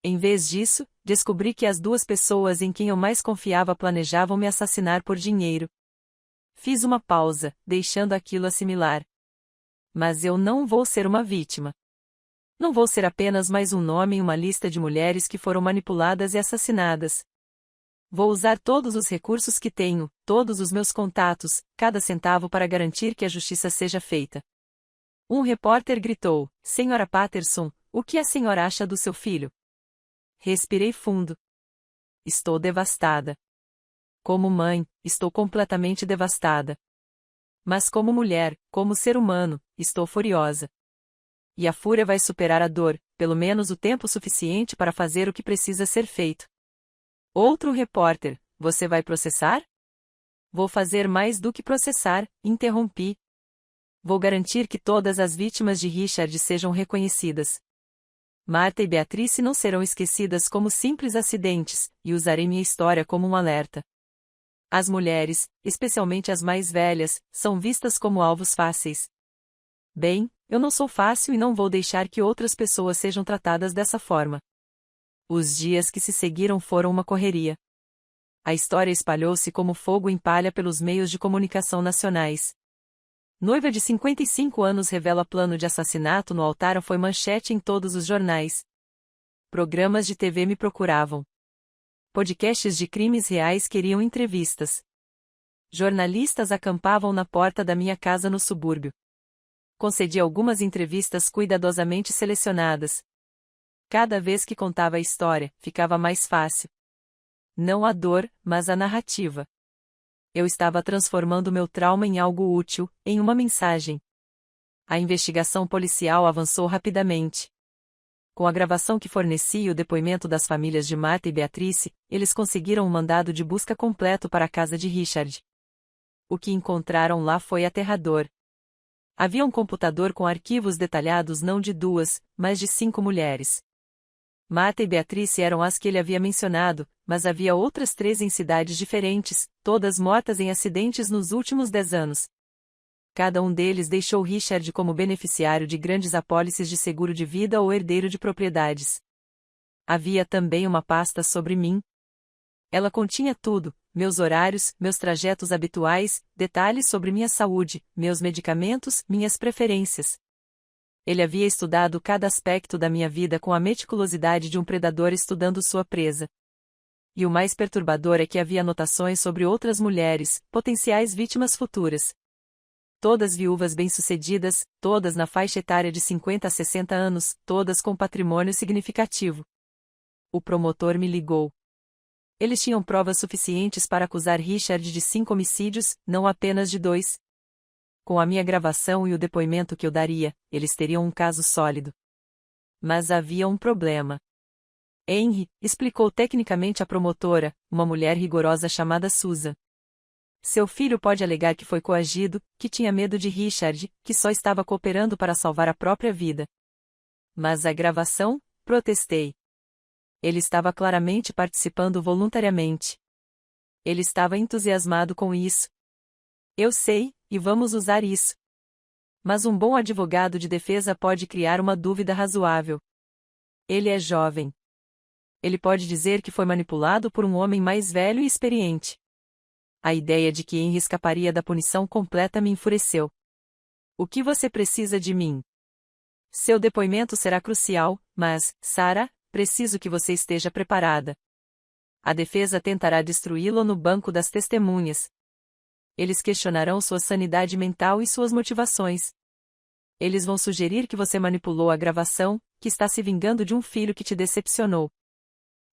Em vez disso, descobri que as duas pessoas em quem eu mais confiava planejavam me assassinar por dinheiro. Fiz uma pausa, deixando aquilo assimilar. Mas eu não vou ser uma vítima. Não vou ser apenas mais um nome em uma lista de mulheres que foram manipuladas e assassinadas. Vou usar todos os recursos que tenho, todos os meus contatos, cada centavo para garantir que a justiça seja feita. Um repórter gritou: Senhora Patterson, o que a senhora acha do seu filho? Respirei fundo. Estou devastada. Como mãe, estou completamente devastada. Mas como mulher, como ser humano, estou furiosa. E a fúria vai superar a dor, pelo menos o tempo suficiente para fazer o que precisa ser feito. Outro repórter: Você vai processar? Vou fazer mais do que processar, interrompi. Vou garantir que todas as vítimas de Richard sejam reconhecidas. Marta e Beatrice não serão esquecidas como simples acidentes, e usarei minha história como um alerta. As mulheres, especialmente as mais velhas, são vistas como alvos fáceis. Bem, eu não sou fácil e não vou deixar que outras pessoas sejam tratadas dessa forma. Os dias que se seguiram foram uma correria. A história espalhou-se como fogo em palha pelos meios de comunicação nacionais. Noiva de 55 anos revela plano de assassinato no altar foi manchete em todos os jornais. Programas de TV me procuravam. Podcasts de crimes reais queriam entrevistas. Jornalistas acampavam na porta da minha casa no subúrbio. Concedi algumas entrevistas cuidadosamente selecionadas. Cada vez que contava a história, ficava mais fácil. Não a dor, mas a narrativa. Eu estava transformando meu trauma em algo útil, em uma mensagem. A investigação policial avançou rapidamente. Com a gravação que forneci e o depoimento das famílias de Marta e Beatrice, eles conseguiram um mandado de busca completo para a casa de Richard. O que encontraram lá foi aterrador. Havia um computador com arquivos detalhados não de 2, mas de 5 mulheres. Marta e Beatrice eram as que ele havia mencionado, mas havia outras 3 em cidades diferentes, todas mortas em acidentes nos últimos 10 anos. Cada um deles deixou Richard como beneficiário de grandes apólices de seguro de vida ou herdeiro de propriedades. Havia também uma pasta sobre mim. Ela continha tudo: meus horários, meus trajetos habituais, detalhes sobre minha saúde, meus medicamentos, minhas preferências. Ele havia estudado cada aspecto da minha vida com a meticulosidade de um predador estudando sua presa. E o mais perturbador é que havia anotações sobre outras mulheres, potenciais vítimas futuras. Todas viúvas bem-sucedidas, todas na faixa etária de 50 a 60 anos, todas com patrimônio significativo. O promotor me ligou. Eles tinham provas suficientes para acusar Richard de 5 homicídios, não apenas de 2. Com a minha gravação e o depoimento que eu daria, eles teriam um caso sólido. Mas havia um problema. Henry, explicou tecnicamente a promotora, uma mulher rigorosa chamada Susan. Seu filho pode alegar que foi coagido, que tinha medo de Richard, que só estava cooperando para salvar a própria vida. Mas a gravação? Protestei. Ele estava claramente participando voluntariamente. Ele estava entusiasmado com isso. Eu sei, e vamos usar isso. Mas um bom advogado de defesa pode criar uma dúvida razoável. Ele é jovem. Ele pode dizer que foi manipulado por um homem mais velho e experiente. A ideia de que Henry escaparia da punição completa me enfureceu. O que você precisa de mim? Seu depoimento será crucial, mas, Sarah, preciso que você esteja preparada. A defesa tentará destruí-lo no banco das testemunhas. Eles questionarão sua sanidade mental e suas motivações. Eles vão sugerir que você manipulou a gravação, que está se vingando de um filho que te decepcionou.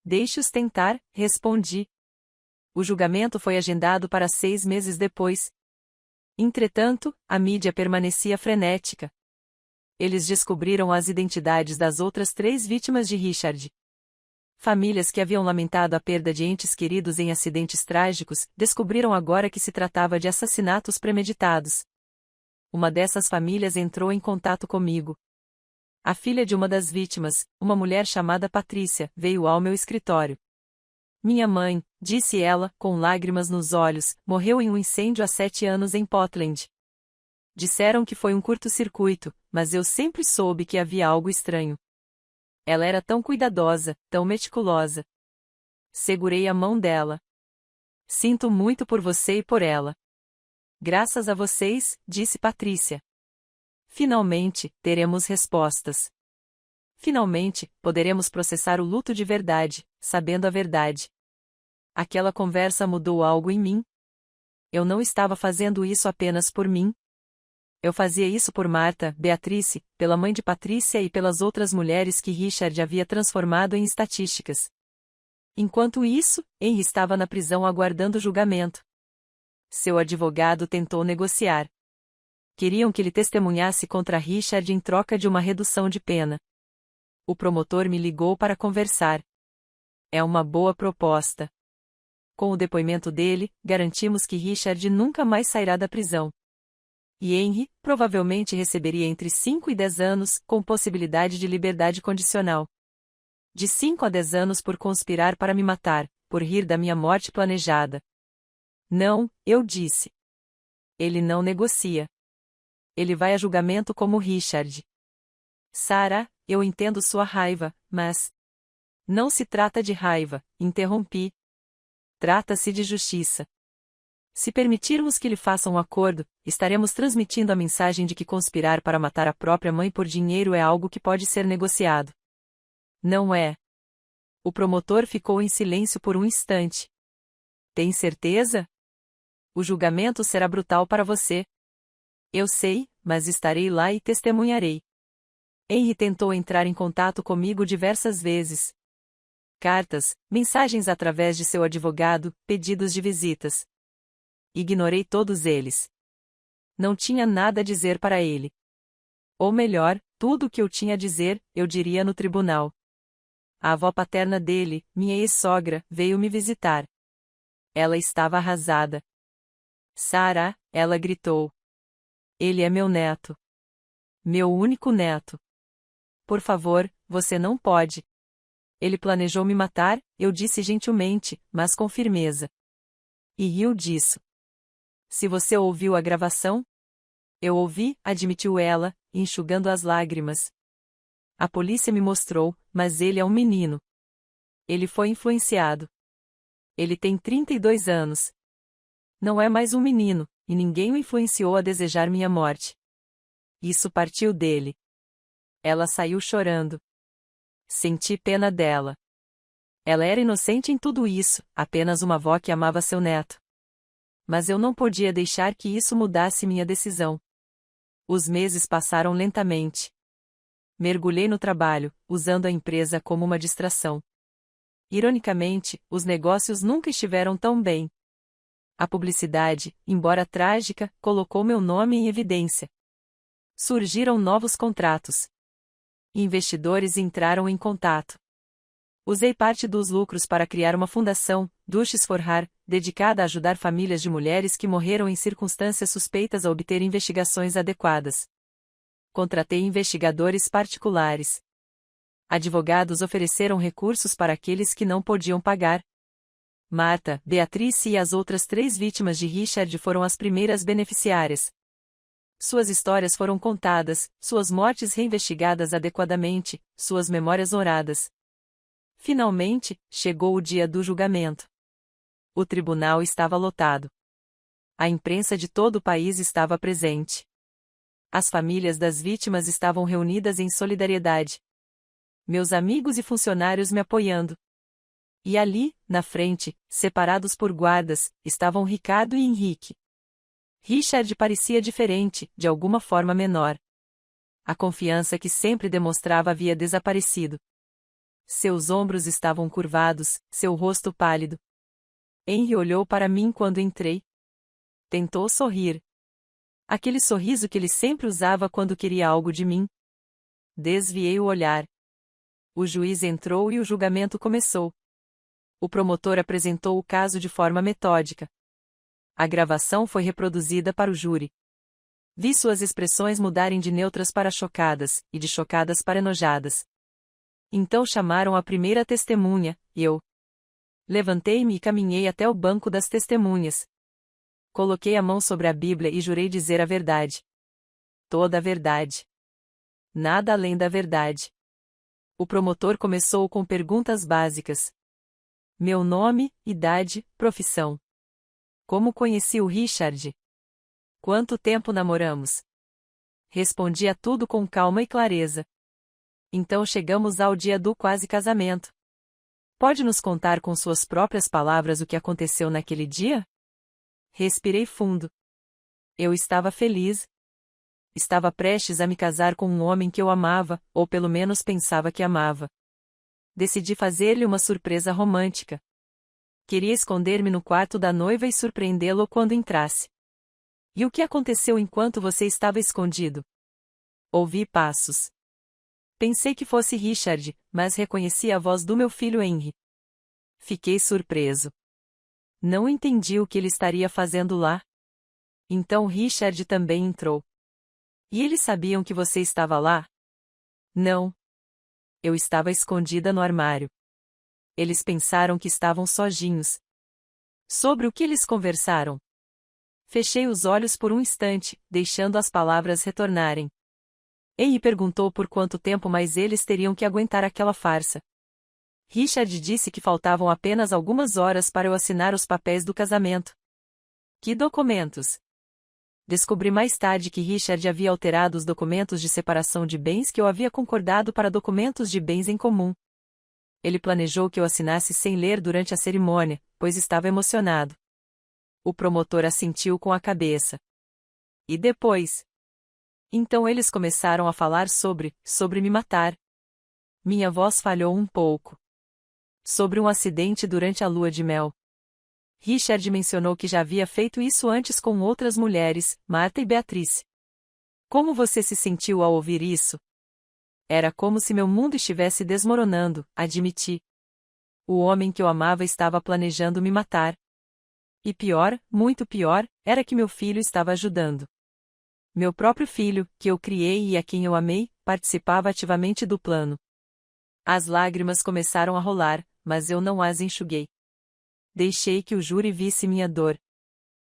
Deixe-os tentar, respondi. O julgamento foi agendado para 6 meses depois. Entretanto, a mídia permanecia frenética. Eles descobriram as identidades das outras 3 vítimas de Richard. Famílias que haviam lamentado a perda de entes queridos em acidentes trágicos, descobriram agora que se tratava de assassinatos premeditados. Uma dessas famílias entrou em contato comigo. A filha de uma das vítimas, uma mulher chamada Patrícia, veio ao meu escritório. Minha mãe, disse ela, com lágrimas nos olhos, morreu em um incêndio há 7 anos em Portland. Disseram que foi um curto-circuito, mas eu sempre soube que havia algo estranho. Ela era tão cuidadosa, tão meticulosa. Segurei a mão dela. Sinto muito por você e por ela. Graças a vocês, disse Patrícia. Finalmente, teremos respostas. Finalmente, poderemos processar o luto de verdade, sabendo a verdade. Aquela conversa mudou algo em mim. Eu não estava fazendo isso apenas por mim. Eu fazia isso por Marta, Beatrice, pela mãe de Patrícia e pelas outras mulheres que Richard havia transformado em estatísticas. Enquanto isso, Henry estava na prisão aguardando julgamento. Seu advogado tentou negociar. Queriam que ele testemunhasse contra Richard em troca de uma redução de pena. O promotor me ligou para conversar. É uma boa proposta. Com o depoimento dele, garantimos que Richard nunca mais sairá da prisão. E Henry, provavelmente receberia entre 5 e 10 anos, com possibilidade de liberdade condicional. De 5 a 10 anos por conspirar para me matar, por rir da minha morte planejada. Não, eu disse. Ele não negocia. Ele vai a julgamento como Richard. Sarah, eu entendo sua raiva, mas... Não se trata de raiva, interrompi. Trata-se de justiça. Se permitirmos que lhe façam um acordo, estaremos transmitindo a mensagem de que conspirar para matar a própria mãe por dinheiro é algo que pode ser negociado. Não é. O promotor ficou em silêncio por um instante. Tem certeza? O julgamento será brutal para você. Eu sei, mas estarei lá e testemunharei. Henry tentou entrar em contato comigo diversas vezes. Cartas, mensagens através de seu advogado, pedidos de visitas. Ignorei todos eles. Não tinha nada a dizer para ele. Ou melhor, tudo o que eu tinha a dizer, eu diria no tribunal. A avó paterna dele, minha ex-sogra, veio me visitar. Ela estava arrasada. Sarah, ela gritou. Ele é meu neto. Meu único neto. Por favor, você não pode. Ele planejou me matar, eu disse gentilmente, mas com firmeza. E riu disso. Se você ouviu a gravação? Eu ouvi, admitiu ela, enxugando as lágrimas. A polícia me mostrou, mas ele é um menino. Ele foi influenciado. Ele tem 32 anos. Não é mais um menino, e ninguém o influenciou a desejar minha morte. Isso partiu dele. Ela saiu chorando. Senti pena dela. Ela era inocente em tudo isso, apenas uma avó que amava seu neto. Mas eu não podia deixar que isso mudasse minha decisão. Os meses passaram lentamente. Mergulhei no trabalho, usando a empresa como uma distração. Ironicamente, os negócios nunca estiveram tão bem. A publicidade, embora trágica, colocou meu nome em evidência. Surgiram novos contratos. Investidores entraram em contato. Usei parte dos lucros para criar uma fundação, Duches for Har, dedicada a ajudar famílias de mulheres que morreram em circunstâncias suspeitas a obter investigações adequadas. Contratei investigadores particulares. Advogados ofereceram recursos para aqueles que não podiam pagar. Marta, Beatrice e as outras 3 vítimas de Richard foram as primeiras beneficiárias. Suas histórias foram contadas, suas mortes reinvestigadas adequadamente, suas memórias honradas. Finalmente, chegou o dia do julgamento. O tribunal estava lotado. A imprensa de todo o país estava presente. As famílias das vítimas estavam reunidas em solidariedade. Meus amigos e funcionários me apoiando. E ali, na frente, separados por guardas, estavam Ricardo e Henrique. Richard parecia diferente, de alguma forma menor. A confiança que sempre demonstrava havia desaparecido. Seus ombros estavam curvados, seu rosto pálido. Henry olhou para mim quando entrei. Tentou sorrir. Aquele sorriso que ele sempre usava quando queria algo de mim. Desviei o olhar. O juiz entrou e o julgamento começou. O promotor apresentou o caso de forma metódica. A gravação foi reproduzida para o júri. Vi suas expressões mudarem de neutras para chocadas, e de chocadas para enojadas. Então chamaram a primeira testemunha, e eu levantei-me e caminhei até o banco das testemunhas. Coloquei a mão sobre a Bíblia e jurei dizer a verdade. Toda a verdade. Nada além da verdade. O promotor começou com perguntas básicas. Meu nome, idade, profissão. Como conheci o Richard? Quanto tempo namoramos? Respondi a tudo com calma e clareza. Então chegamos ao dia do quase casamento. Pode nos contar com suas próprias palavras o que aconteceu naquele dia? Respirei fundo. Eu estava feliz. Estava prestes a me casar com um homem que eu amava, ou pelo menos pensava que amava. Decidi fazer-lhe uma surpresa romântica. Queria esconder-me no quarto da noiva e surpreendê-lo quando entrasse. E o que aconteceu enquanto você estava escondido? Ouvi passos. Pensei que fosse Richard, mas reconheci a voz do meu filho Henry. Fiquei surpreso. Não entendi o que ele estaria fazendo lá. Então Richard também entrou. E eles sabiam que você estava lá? Não. Eu estava escondida no armário. Eles pensaram que estavam sozinhos. Sobre o que eles conversaram? Fechei os olhos por um instante, deixando as palavras retornarem. Henry perguntou por quanto tempo mais eles teriam que aguentar aquela farsa. Richard disse que faltavam apenas algumas horas para eu assinar os papéis do casamento. Que documentos? Descobri mais tarde que Richard havia alterado os documentos de separação de bens que eu havia concordado para documentos de bens em comum. Ele planejou que eu assinasse sem ler durante a cerimônia, pois estava emocionado. O promotor assentiu com a cabeça. E depois? Então eles começaram a falar sobre me matar. Minha voz falhou um pouco. Sobre um acidente durante a lua de mel. Richard mencionou que já havia feito isso antes com outras mulheres, Marta e Beatrice. Como você se sentiu ao ouvir isso? Era como se meu mundo estivesse desmoronando, admiti. O homem que eu amava estava planejando me matar. E pior, muito pior, era que meu filho estava ajudando. Meu próprio filho, que eu criei e a quem eu amei, participava ativamente do plano. As lágrimas começaram a rolar, mas eu não as enxuguei. Deixei que o júri visse minha dor.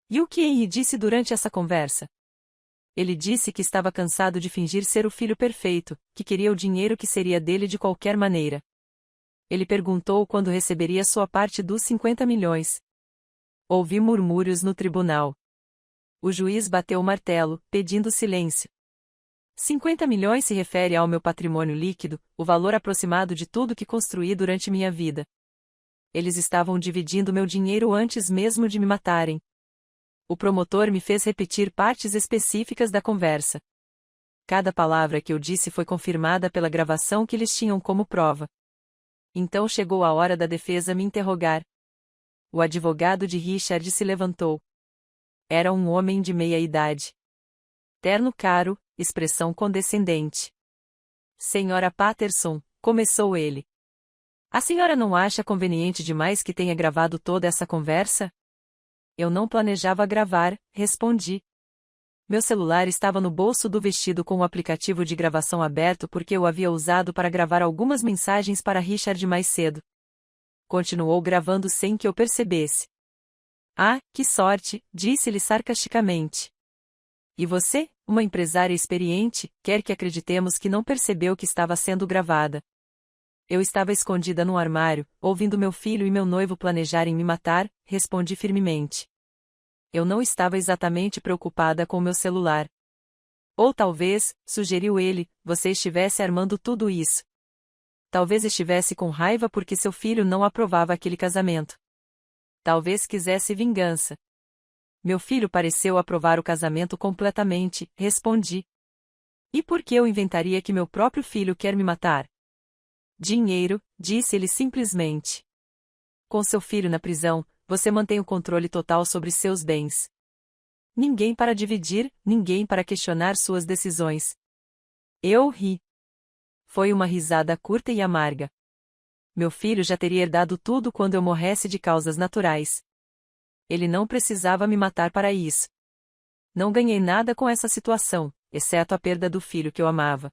E o que Henry disse durante essa conversa? Ele disse que estava cansado de fingir ser o filho perfeito, que queria o dinheiro que seria dele de qualquer maneira. Ele perguntou quando receberia sua parte dos 50 milhões. Ouvi murmúrios no tribunal. O juiz bateu o martelo, pedindo silêncio. 50 milhões se refere ao meu patrimônio líquido, o valor aproximado de tudo que construí durante minha vida. Eles estavam dividindo meu dinheiro antes mesmo de me matarem. O promotor me fez repetir partes específicas da conversa. Cada palavra que eu disse foi confirmada pela gravação que eles tinham como prova. Então chegou a hora da defesa me interrogar. O advogado de Richard se levantou. Era um homem de meia-idade. Terno caro, expressão condescendente. Senhora Patterson, começou ele. A senhora não acha conveniente demais que tenha gravado toda essa conversa? Eu não planejava gravar, respondi. Meu celular estava no bolso do vestido com o aplicativo de gravação aberto porque eu havia usado para gravar algumas mensagens para Richard mais cedo. Continuou gravando sem que eu percebesse. Ah, que sorte, disse-lhe sarcasticamente. E você, uma empresária experiente, quer que acreditemos que não percebeu que estava sendo gravada. Eu estava escondida num armário, ouvindo meu filho e meu noivo planejarem me matar, respondi firmemente. Eu não estava exatamente preocupada com meu celular. Ou talvez, sugeriu ele, você estivesse armando tudo isso. Talvez estivesse com raiva porque seu filho não aprovava aquele casamento. Talvez quisesse vingança. Meu filho pareceu aprovar o casamento completamente, respondi. E por que eu inventaria que meu próprio filho quer me matar? Dinheiro, disse ele simplesmente. Com seu filho na prisão, você mantém o controle total sobre seus bens. Ninguém para dividir, ninguém para questionar suas decisões. Eu ri. Foi uma risada curta e amarga. Meu filho já teria herdado tudo quando eu morresse de causas naturais. Ele não precisava me matar para isso. Não ganhei nada com essa situação, exceto a perda do filho que eu amava.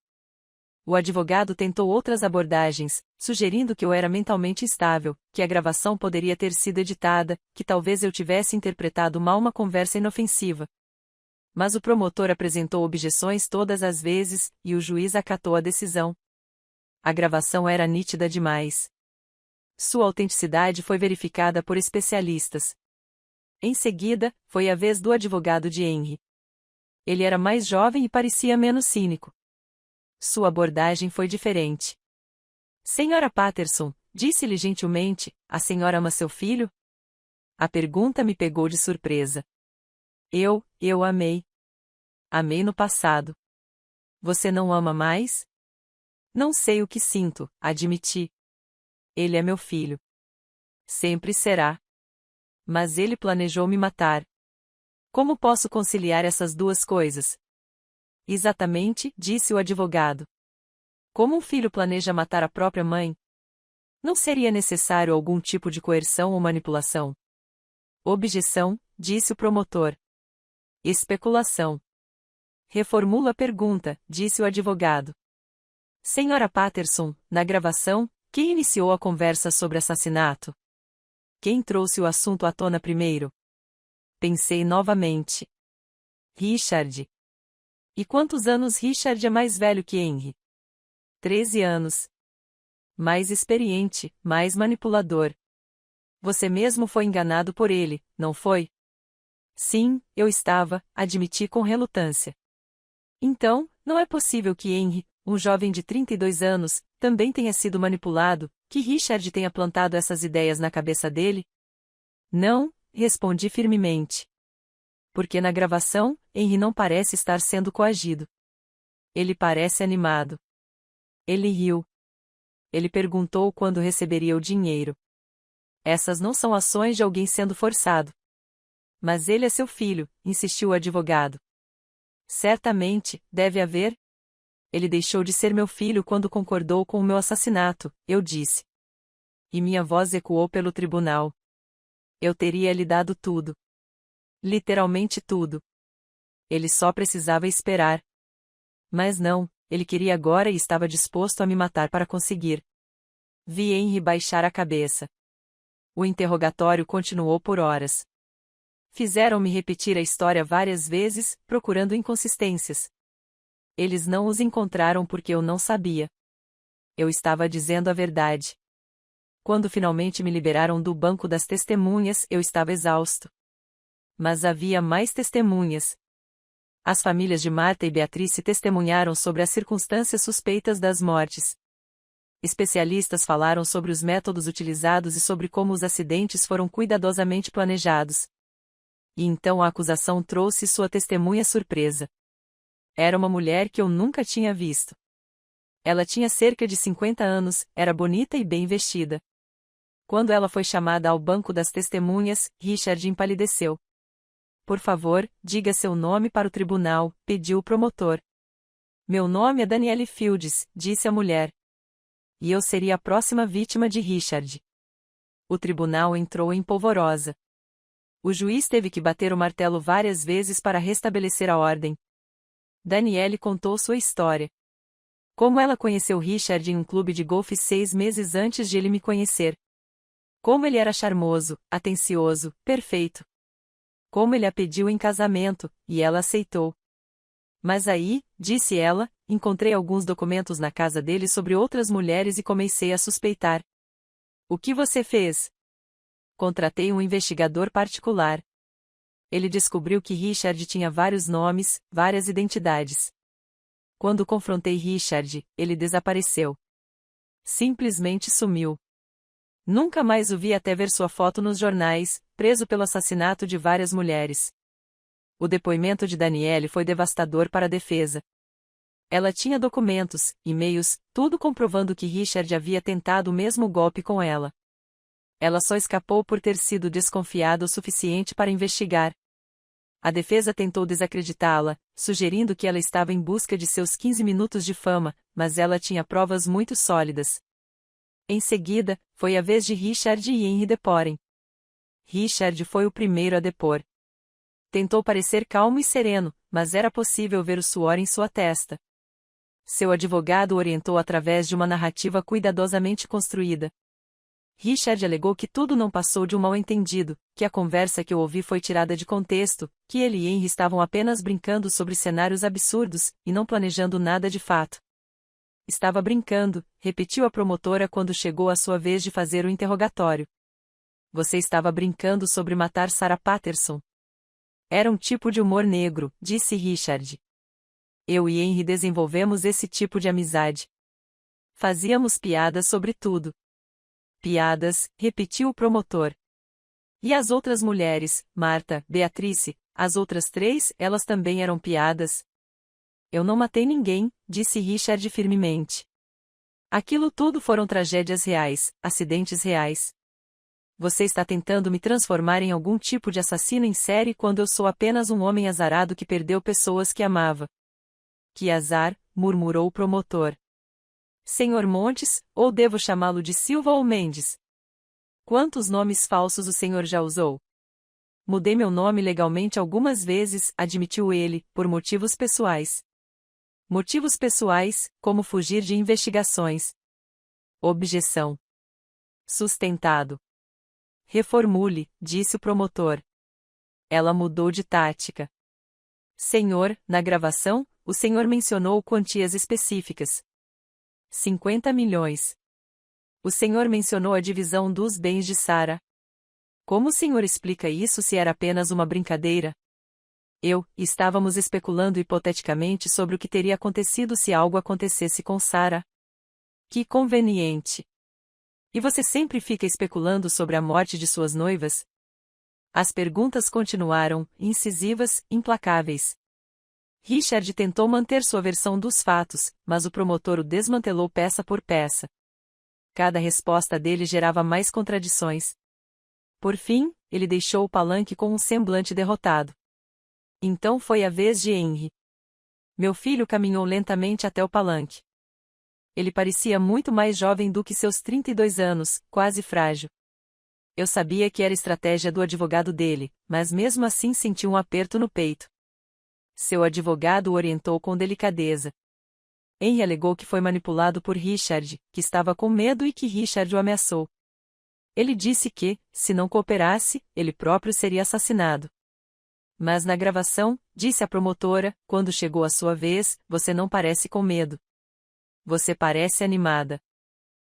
O advogado tentou outras abordagens, sugerindo que eu era mentalmente instável, que a gravação poderia ter sido editada, que talvez eu tivesse interpretado mal uma conversa inofensiva. Mas o promotor apresentou objeções todas as vezes, e o juiz acatou a decisão. A gravação era nítida demais. Sua autenticidade foi verificada por especialistas. Em seguida, foi a vez do advogado de Henry. Ele era mais jovem e parecia menos cínico. Sua abordagem foi diferente. Senhora Patterson, disse-lhe gentilmente, a senhora ama seu filho? A pergunta me pegou de surpresa. Eu amei. Amei no passado. Você não ama mais? Não sei o que sinto, admiti. Ele é meu filho. Sempre será. Mas ele planejou me matar. Como posso conciliar essas duas coisas? Exatamente, disse o advogado. Como um filho planeja matar a própria mãe? Não seria necessário algum tipo de coerção ou manipulação? Objeção, disse o promotor. Especulação. Reformulo a pergunta, disse o advogado. Senhora Patterson, na gravação, quem iniciou a conversa sobre assassinato? Quem trouxe o assunto à tona primeiro? Pensei novamente. Richard. E quantos anos Richard é mais velho que Henry? 13 anos. Mais experiente, mais manipulador. Você mesmo foi enganado por ele, não foi? Sim, eu estava, admiti com relutância. Então, não é possível que Henry, um jovem de 32 anos, também tenha sido manipulado, que Richard tenha plantado essas ideias na cabeça dele? Não, respondi firmemente. Porque na gravação, Henry não parece estar sendo coagido. Ele parece animado. Ele riu. Ele perguntou quando receberia o dinheiro. Essas não são ações de alguém sendo forçado. Mas ele é seu filho, insistiu o advogado. Certamente, deve haver. Ele deixou de ser meu filho quando concordou com o meu assassinato, eu disse. E minha voz ecoou pelo tribunal. Eu teria lhe dado tudo. Literalmente tudo. Ele só precisava esperar. Mas não, ele queria agora e estava disposto a me matar para conseguir. Vi Henry baixar a cabeça. O interrogatório continuou por horas. Fizeram-me repetir a história várias vezes, procurando inconsistências. Eles não os encontraram porque eu não sabia. Eu estava dizendo a verdade. Quando finalmente me liberaram do banco das testemunhas, eu estava exausto. Mas havia mais testemunhas. As famílias de Marta e Beatrice testemunharam sobre as circunstâncias suspeitas das mortes. Especialistas falaram sobre os métodos utilizados e sobre como os acidentes foram cuidadosamente planejados. E então a acusação trouxe sua testemunha surpresa. Era uma mulher que eu nunca tinha visto. Ela tinha cerca de 50 anos, era bonita e bem vestida. Quando ela foi chamada ao banco das testemunhas, Richard empalideceu. Por favor, diga seu nome para o tribunal, pediu o promotor. Meu nome é Danielle Fields, disse a mulher. E eu seria a próxima vítima de Richard. O tribunal entrou em polvorosa. O juiz teve que bater o martelo várias vezes para restabelecer a ordem. Danielle contou sua história. Como ela conheceu Richard em um clube de golfe 6 meses antes de ele me conhecer. Como ele era charmoso, atencioso, perfeito. Como ele a pediu em casamento, e ela aceitou. Mas aí, disse ela, encontrei alguns documentos na casa dele sobre outras mulheres e comecei a suspeitar. O que você fez? Contratei um investigador particular. Ele descobriu que Richard tinha vários nomes, várias identidades. Quando confrontei Richard, ele desapareceu. Simplesmente sumiu. Nunca mais o vi até ver sua foto nos jornais, preso pelo assassinato de várias mulheres. O depoimento de Danielle foi devastador para a defesa. Ela tinha documentos, e-mails, tudo comprovando que Richard havia tentado o mesmo golpe com ela. Ela só escapou por ter sido desconfiada o suficiente para investigar. A defesa tentou desacreditá-la, sugerindo que ela estava em busca de seus 15 minutos de fama, mas ela tinha provas muito sólidas. Em seguida, foi a vez de Richard e Henry deporem. Richard foi o primeiro a depor. Tentou parecer calmo e sereno, mas era possível ver o suor em sua testa. Seu advogado o orientou através de uma narrativa cuidadosamente construída. Richard alegou que tudo não passou de um mal-entendido, que a conversa que eu ouvi foi tirada de contexto, que ele e Henry estavam apenas brincando sobre cenários absurdos, e não planejando nada de fato. Estava brincando, repetiu a promotora quando chegou a sua vez de fazer o interrogatório. Você estava brincando sobre matar Sarah Patterson. Era um tipo de humor negro, disse Richard. Eu e Henry desenvolvemos esse tipo de amizade. Fazíamos piadas sobre tudo. Piadas, repetiu o promotor. E as outras mulheres, Marta, Beatrice, as outras 3, elas também eram piadas? Eu não matei ninguém, disse Richard firmemente. Aquilo tudo foram tragédias reais, acidentes reais. Você está tentando me transformar em algum tipo de assassino em série quando eu sou apenas um homem azarado que perdeu pessoas que amava. Que azar, murmurou o promotor. Senhor Montes, ou devo chamá-lo de Silva ou Mendes? Quantos nomes falsos o senhor já usou? Mudei meu nome legalmente algumas vezes, admitiu ele, por motivos pessoais. Motivos pessoais, como fugir de investigações. Objeção. Sustentado. Reformule, disse o promotor. Ela mudou de tática. Senhor, na gravação, o senhor mencionou quantias específicas. 50 milhões. O senhor mencionou a divisão dos bens de Sarah. Como o senhor explica isso se era apenas uma brincadeira? Estávamos especulando hipoteticamente sobre o que teria acontecido se algo acontecesse com Sarah. Que conveniente. E você sempre fica especulando sobre a morte de suas noivas? As perguntas continuaram, incisivas, implacáveis. Richard tentou manter sua versão dos fatos, mas o promotor o desmantelou peça por peça. Cada resposta dele gerava mais contradições. Por fim, ele deixou o palanque com um semblante derrotado. Então foi a vez de Henry. Meu filho caminhou lentamente até o palanque. Ele parecia muito mais jovem do que seus 32 anos, quase frágil. Eu sabia que era estratégia do advogado dele, mas mesmo assim senti um aperto no peito. Seu advogado o orientou com delicadeza. Henry alegou que foi manipulado por Richard, que estava com medo e que Richard o ameaçou. Ele disse que, se não cooperasse, ele próprio seria assassinado. Mas na gravação, disse a promotora, quando chegou a sua vez, você não parece com medo. Você parece animada.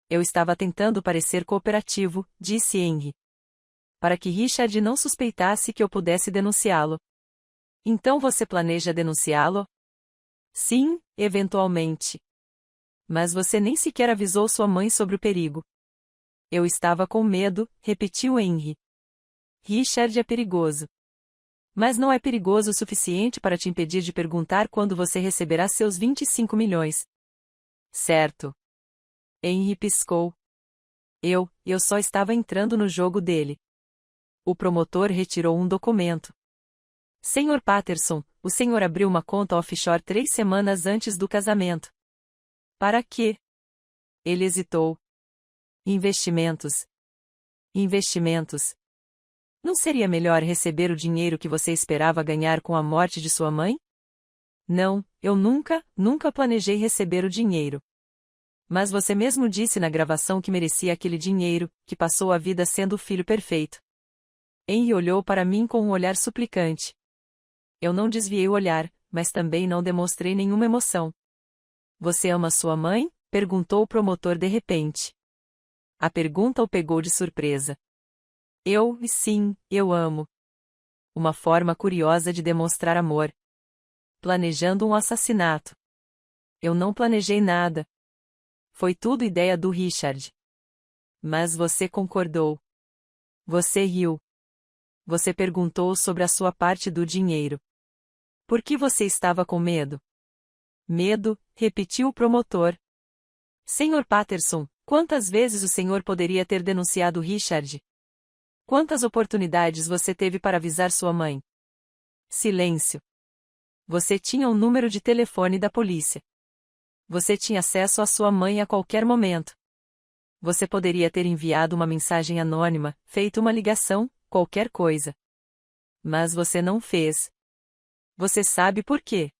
Eu estava tentando parecer cooperativo, disse Henry. Para que Richard não suspeitasse que eu pudesse denunciá-lo. Então você planeja denunciá-lo? Sim, eventualmente. Mas você nem sequer avisou sua mãe sobre o perigo. Eu estava com medo, repetiu Henry. Richard é perigoso. Mas não é perigoso o suficiente para te impedir de perguntar quando você receberá seus 25 milhões. Certo. Henry piscou. Eu só estava entrando no jogo dele. O promotor retirou um documento. Senhor Patterson, o senhor abriu uma conta offshore 3 semanas antes do casamento. Para quê? Ele hesitou. Investimentos. Investimentos. Não seria melhor receber o dinheiro que você esperava ganhar com a morte de sua mãe? Não, eu nunca planejei receber o dinheiro. Mas você mesmo disse na gravação que merecia aquele dinheiro, que passou a vida sendo o filho perfeito. Henry olhou para mim com um olhar suplicante. Eu não desviei o olhar, mas também não demonstrei nenhuma emoção. Você ama sua mãe? Perguntou o promotor de repente. A pergunta o pegou de surpresa. Sim, eu amo. Uma forma curiosa de demonstrar amor. Planejando um assassinato. Eu não planejei nada. Foi tudo ideia do Richard. Mas você concordou. Você riu. Você perguntou sobre a sua parte do dinheiro. Por que você estava com medo? Medo, repetiu o promotor. Senhor Patterson, quantas vezes o senhor poderia ter denunciado Richard? Quantas oportunidades você teve para avisar sua mãe? Silêncio. Você tinha um número de telefone da polícia. Você tinha acesso à sua mãe a qualquer momento. Você poderia ter enviado uma mensagem anônima, feito uma ligação, qualquer coisa. Mas você não fez. Você sabe por quê?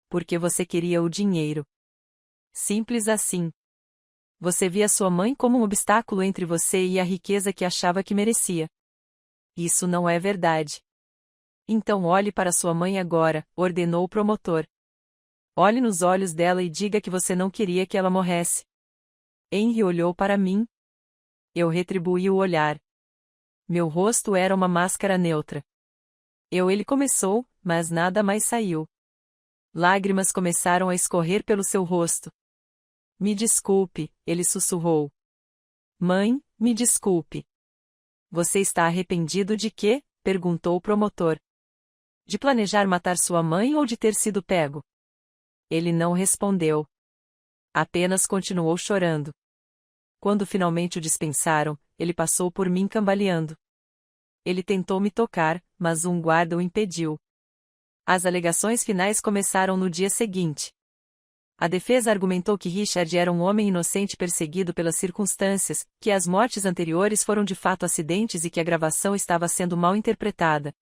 Porque você queria o dinheiro. Simples assim. Você via sua mãe como um obstáculo entre você e a riqueza que achava que merecia. Isso não é verdade. Então olhe para sua mãe agora, ordenou o promotor. Olhe nos olhos dela e diga que você não queria que ela morresse. Henry olhou para mim. Eu retribuí o olhar. Meu rosto era uma máscara neutra. Ele começou, mas nada mais saiu. Lágrimas começaram a escorrer pelo seu rosto. Me desculpe, ele sussurrou. Mãe, me desculpe. Você está arrependido de quê? Perguntou o promotor. De planejar matar sua mãe ou de ter sido pego? Ele não respondeu. Apenas continuou chorando. Quando finalmente o dispensaram, ele passou por mim cambaleando. Ele tentou me tocar, mas um guarda o impediu. As alegações finais começaram no dia seguinte. A defesa argumentou que Richard era um homem inocente perseguido pelas circunstâncias, que as mortes anteriores foram de fato acidentes e que a gravação estava sendo mal interpretada.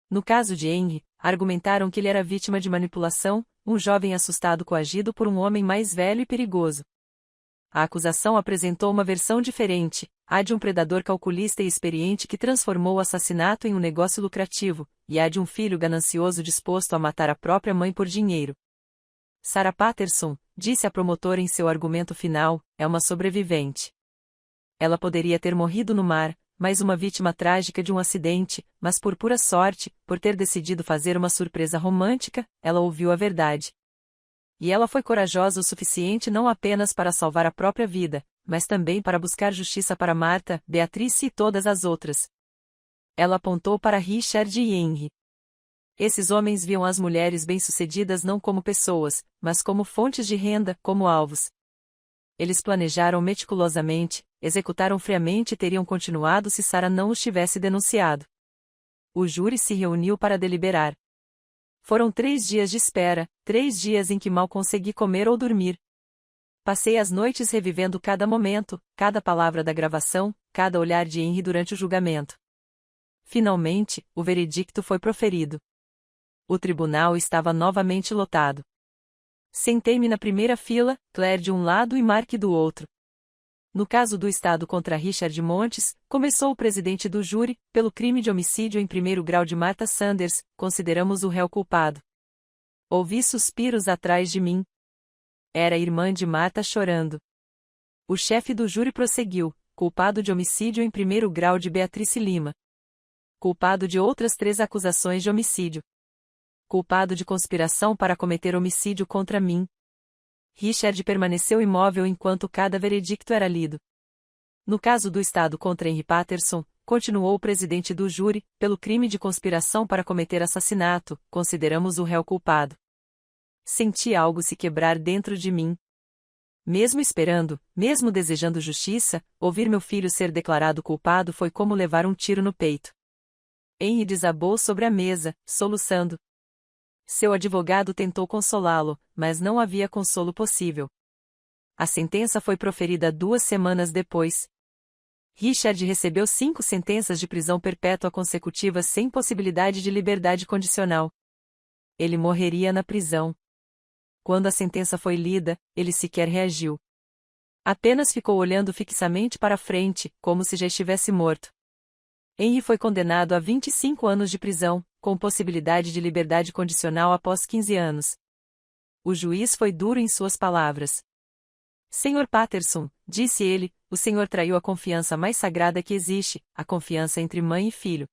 No caso de Henry, argumentaram que ele era vítima de manipulação, um jovem assustado coagido por um homem mais velho e perigoso. A acusação apresentou uma versão diferente, a de um predador calculista e experiente que transformou o assassinato em um negócio lucrativo, e a de um filho ganancioso disposto a matar a própria mãe por dinheiro. Sarah Patterson, disse a promotora em seu argumento final, é uma sobrevivente. Ela poderia ter morrido no mar, mais uma vítima trágica de um acidente, mas por pura sorte, por ter decidido fazer uma surpresa romântica, ela ouviu a verdade. E ela foi corajosa o suficiente não apenas para salvar a própria vida, mas também para buscar justiça para Martha, Beatrice e todas as outras. Ela apontou para Richard e Henry. Esses homens viam as mulheres bem-sucedidas não como pessoas, mas como fontes de renda, como alvos. Eles planejaram meticulosamente, executaram friamente e teriam continuado se Sarah não os tivesse denunciado. O júri se reuniu para deliberar. Foram 3 dias de espera, 3 dias em que mal consegui comer ou dormir. Passei as noites revivendo cada momento, cada palavra da gravação, cada olhar de Henry durante o julgamento. Finalmente, o veredicto foi proferido. O tribunal estava novamente lotado. Sentei-me na primeira fila, Claire de um lado e Mark do outro. No caso do Estado contra Richard Montes, começou o presidente do júri, pelo crime de homicídio em primeiro grau de Martha Sanders, consideramos o réu culpado. Ouvi suspiros atrás de mim. Era a irmã de Martha chorando. O chefe do júri prosseguiu, culpado de homicídio em primeiro grau de Beatrice Lima. Culpado de outras 3 acusações de homicídio. Culpado de conspiração para cometer homicídio contra mim. Richard permaneceu imóvel enquanto cada veredicto era lido. No caso do Estado contra Henry Patterson, continuou o presidente do júri, pelo crime de conspiração para cometer assassinato, consideramos o réu culpado. Senti algo se quebrar dentro de mim. Mesmo esperando, mesmo desejando justiça, ouvir meu filho ser declarado culpado foi como levar um tiro no peito. Henry desabou sobre a mesa, soluçando. Seu advogado tentou consolá-lo, mas não havia consolo possível. A sentença foi proferida 2 semanas depois. Richard recebeu 5 sentenças de prisão perpétua consecutivas sem possibilidade de liberdade condicional. Ele morreria na prisão. Quando a sentença foi lida, ele sequer reagiu. Apenas ficou olhando fixamente para a frente, como se já estivesse morto. Henry foi condenado a 25 anos de prisão, com possibilidade de liberdade condicional após 15 anos. O juiz foi duro em suas palavras. Sr. Patterson, disse ele, o senhor traiu a confiança mais sagrada que existe, a confiança entre mãe e filho.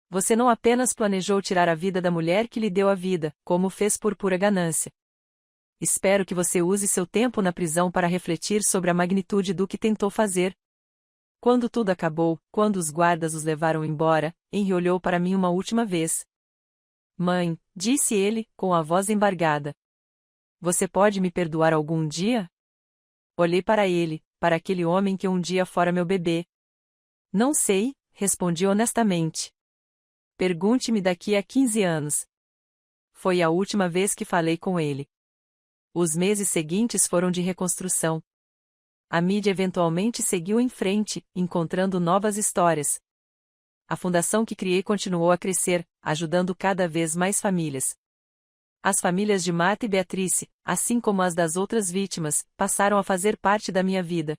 Você não apenas planejou tirar a vida da mulher que lhe deu a vida, como fez por pura ganância. Espero que você use seu tempo na prisão para refletir sobre a magnitude do que tentou fazer. Quando tudo acabou, quando os guardas os levaram embora, Henry olhou para mim uma última vez. Mãe, disse ele, com a voz embargada. Você pode me perdoar algum dia? Olhei para ele, para aquele homem que um dia fora meu bebê. Não sei, respondi honestamente. Pergunte-me daqui a 15 anos. Foi a última vez que falei com ele. Os meses seguintes foram de reconstrução. A mídia eventualmente seguiu em frente, encontrando novas histórias. a fundação que criei continuou a crescer, ajudando cada vez mais famílias. As famílias de Marta e Beatrice, assim como as das outras vítimas, passaram a fazer parte da minha vida.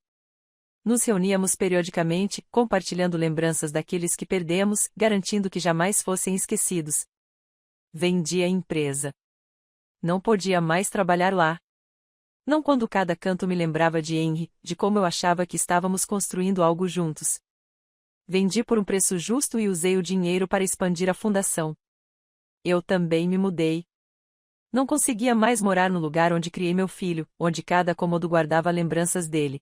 Nos reuníamos periodicamente, compartilhando lembranças daqueles que perdemos, garantindo que jamais fossem esquecidos. Vendi a empresa. Não podia mais trabalhar lá. Não quando cada canto me lembrava de Henry, de como eu achava que estávamos construindo algo juntos. Vendi por um preço justo e usei o dinheiro para expandir a fundação. Eu também me mudei. Não conseguia mais morar no lugar onde criei meu filho, onde cada cômodo guardava lembranças dele.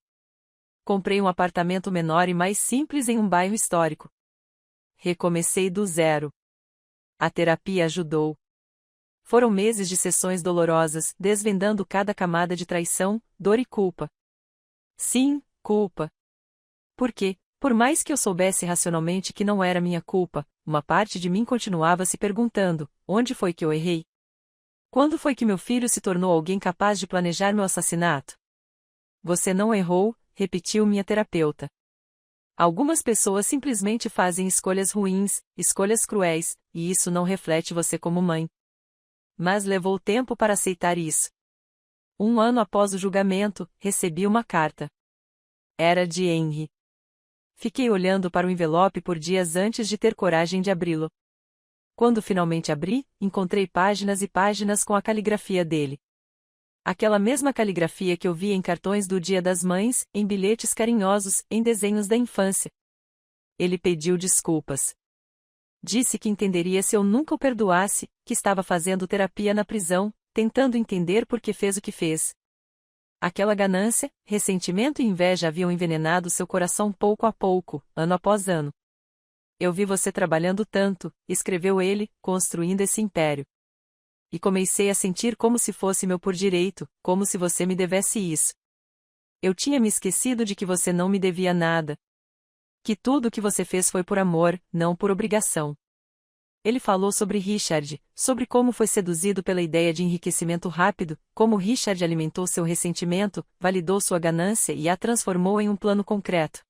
Comprei um apartamento menor e mais simples em um bairro histórico. Recomecei do zero. A terapia ajudou. Foram meses de sessões dolorosas, desvendando cada camada de traição, dor e culpa. Sim, culpa. Porque, por mais que eu soubesse racionalmente que não era minha culpa, uma parte de mim continuava se perguntando: onde foi que eu errei? Quando foi que meu filho se tornou alguém capaz de planejar meu assassinato? Você não errou, repetiu minha terapeuta. Algumas pessoas simplesmente fazem escolhas ruins, escolhas cruéis, e isso não reflete você como mãe. Mas levou tempo para aceitar isso. 1 ano após o julgamento, recebi uma carta. Era de Henry. Fiquei olhando para o envelope por dias antes de ter coragem de abri-lo. Quando finalmente abri, encontrei páginas e páginas com a caligrafia dele. Aquela mesma caligrafia que eu via em cartões do Dia das Mães, em bilhetes carinhosos, em desenhos da infância. Ele pediu desculpas. Disse que entenderia se eu nunca o perdoasse, que estava fazendo terapia na prisão, tentando entender por que fez o que fez. Aquela ganância, ressentimento e inveja haviam envenenado seu coração pouco a pouco, ano após ano. Eu vi você trabalhando tanto, escreveu ele, construindo esse império. E comecei a sentir como se fosse meu por direito, como se você me devesse isso. Eu tinha me esquecido de que você não me devia nada. Que tudo o que você fez foi por amor, não por obrigação. Ele falou sobre Richard, sobre como foi seduzido pela ideia de enriquecimento rápido, como Richard alimentou seu ressentimento, validou sua ganância e a transformou em um plano concreto.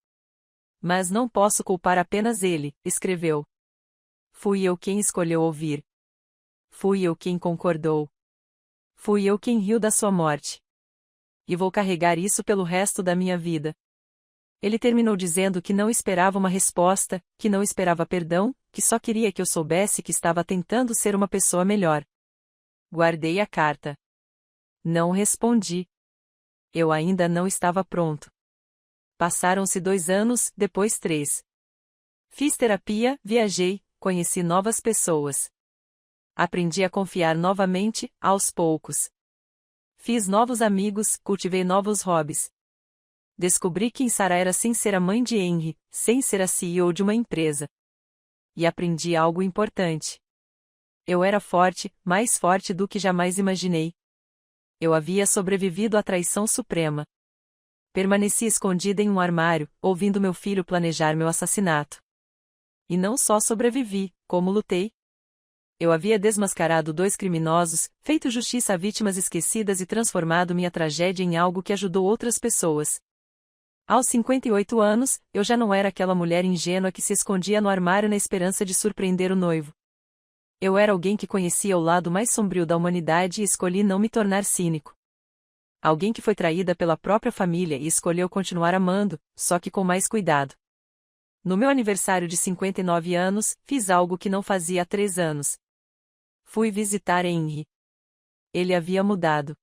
Mas não posso culpar apenas ele, escreveu. Fui eu quem escolheu ouvir. Fui eu quem concordou. Fui eu quem riu da sua morte. E vou carregar isso pelo resto da minha vida. Ele terminou dizendo que não esperava uma resposta, que não esperava perdão, que só queria que eu soubesse que estava tentando ser uma pessoa melhor. Guardei a carta. Não respondi. Eu ainda não estava pronto. Passaram-se 2 anos, depois 3. Fiz terapia, viajei, conheci novas pessoas. Aprendi a confiar novamente, aos poucos. Fiz novos amigos, cultivei novos hobbies. Descobri quem Sarah era sem ser a mãe de Henry, sem ser a CEO de uma empresa. E aprendi algo importante. Eu era forte, mais forte do que jamais imaginei. Eu havia sobrevivido à traição suprema. Permaneci escondida em um armário, ouvindo meu filho planejar meu assassinato. E não só sobrevivi, como lutei. Eu havia desmascarado 2 criminosos, feito justiça a vítimas esquecidas e transformado minha tragédia em algo que ajudou outras pessoas. Aos 58 anos, eu já não era aquela mulher ingênua que se escondia no armário na esperança de surpreender o noivo. Eu era alguém que conhecia o lado mais sombrio da humanidade e escolhi não me tornar cínico. Alguém que foi traída pela própria família e escolheu continuar amando, só que com mais cuidado. No meu aniversário de 59 anos, fiz algo que não fazia há 3 anos. Fui visitar Henry. Ele havia mudado.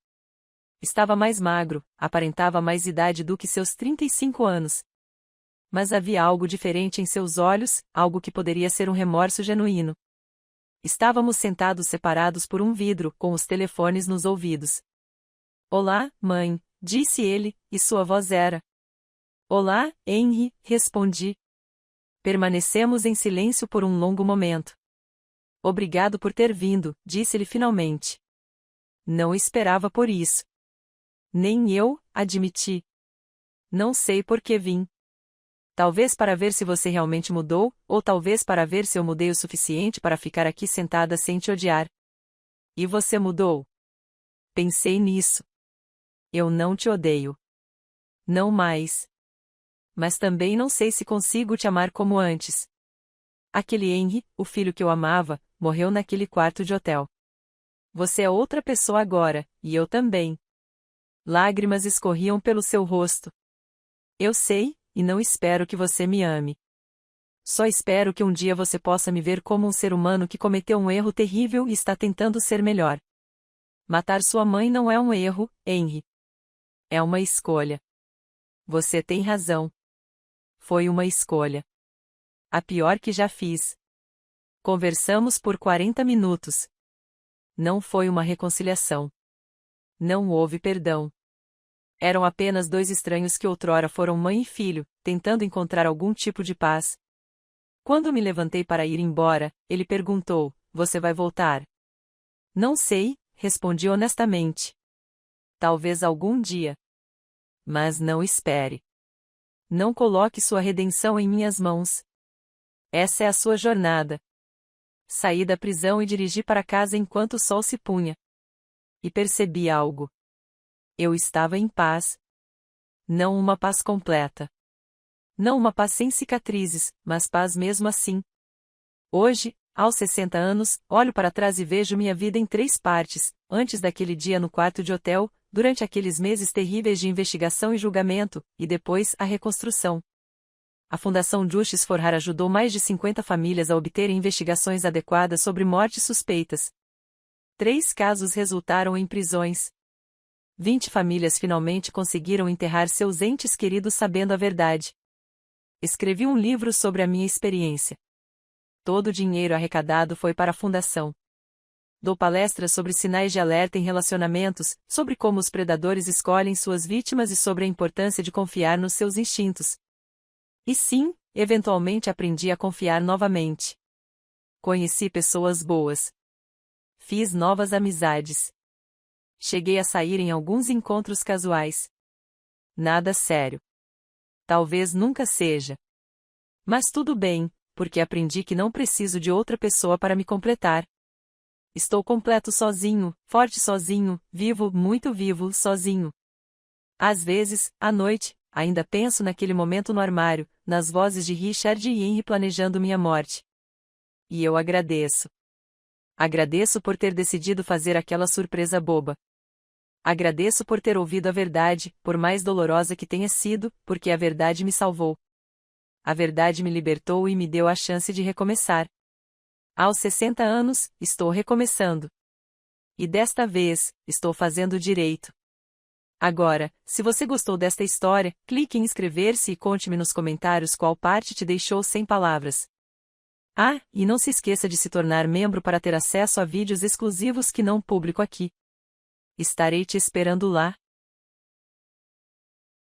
Estava mais magro, aparentava mais idade do que seus 35 anos. Mas havia algo diferente em seus olhos, algo que poderia ser um remorso genuíno. Estávamos sentados separados por um vidro, com os telefones nos ouvidos. Olá, mãe, disse ele, e sua voz era. Olá, Henry, respondi. Permanecemos em silêncio por um longo momento. Obrigado por ter vindo, disse-lhe finalmente. Não esperava por isso. Nem eu, admiti. Não sei por que vim. Talvez para ver se você realmente mudou, ou talvez para ver se eu mudei o suficiente para ficar aqui sentada sem te odiar. E você mudou? Pensei nisso. Eu não te odeio. Não mais. Mas também não sei se consigo te amar como antes. Aquele Henry, o filho que eu amava, morreu naquele quarto de hotel. Você é outra pessoa agora, e eu também. Lágrimas escorriam pelo seu rosto. Eu sei, e não espero que você me ame. Só espero que um dia você possa me ver como um ser humano que cometeu um erro terrível e está tentando ser melhor. Matar sua mãe não é um erro, Henry. É uma escolha. Você tem razão. Foi uma escolha. A pior que já fiz. Conversamos por 40 minutos. Não foi uma reconciliação. Não houve perdão. Eram apenas dois estranhos que outrora foram mãe e filho, tentando encontrar algum tipo de paz. Quando me levantei para ir embora, ele perguntou: Você vai voltar? Não sei, respondi honestamente. Talvez algum dia. Mas não espere. Não coloque sua redenção em minhas mãos. Essa é a sua jornada. Saí da prisão e dirigi para casa enquanto o sol se punha. E percebi algo. Eu estava em paz. Não uma paz completa. Não uma paz sem cicatrizes, mas paz mesmo assim. Hoje, aos 60 anos, olho para trás e vejo minha vida em 3 partes, antes daquele dia no quarto de hotel, durante aqueles meses terríveis de investigação e julgamento, e depois a reconstrução. A Fundação Justice for Her ajudou mais de 50 famílias a obterem investigações adequadas sobre mortes suspeitas. 3 casos resultaram em prisões. 20 famílias finalmente conseguiram enterrar seus entes queridos sabendo a verdade. Escrevi um livro sobre a minha experiência. Todo o dinheiro arrecadado foi para a fundação. Dou palestras sobre sinais de alerta em relacionamentos, sobre como os predadores escolhem suas vítimas e sobre a importância de confiar nos seus instintos. E sim, eventualmente aprendi a confiar novamente. Conheci pessoas boas. Fiz novas amizades. Cheguei a sair em alguns encontros casuais. Nada sério. Talvez nunca seja. Mas tudo bem, porque aprendi que não preciso de outra pessoa para me completar. Estou completo sozinho, forte sozinho, vivo, muito vivo, sozinho. Às vezes, à noite, ainda penso naquele momento no armário, nas vozes de Richard e Henry planejando minha morte. E eu agradeço. Agradeço por ter decidido fazer aquela surpresa boba. Agradeço por ter ouvido a verdade, por mais dolorosa que tenha sido, porque a verdade me salvou. A verdade me libertou e me deu a chance de recomeçar. Aos 60 anos, estou recomeçando. E desta vez, estou fazendo direito. Agora, se você gostou desta história, clique em inscrever-se e conte-me nos comentários qual parte te deixou sem palavras. Ah, e não se esqueça de se tornar membro para ter acesso a vídeos exclusivos que não publico aqui. Estarei te esperando lá.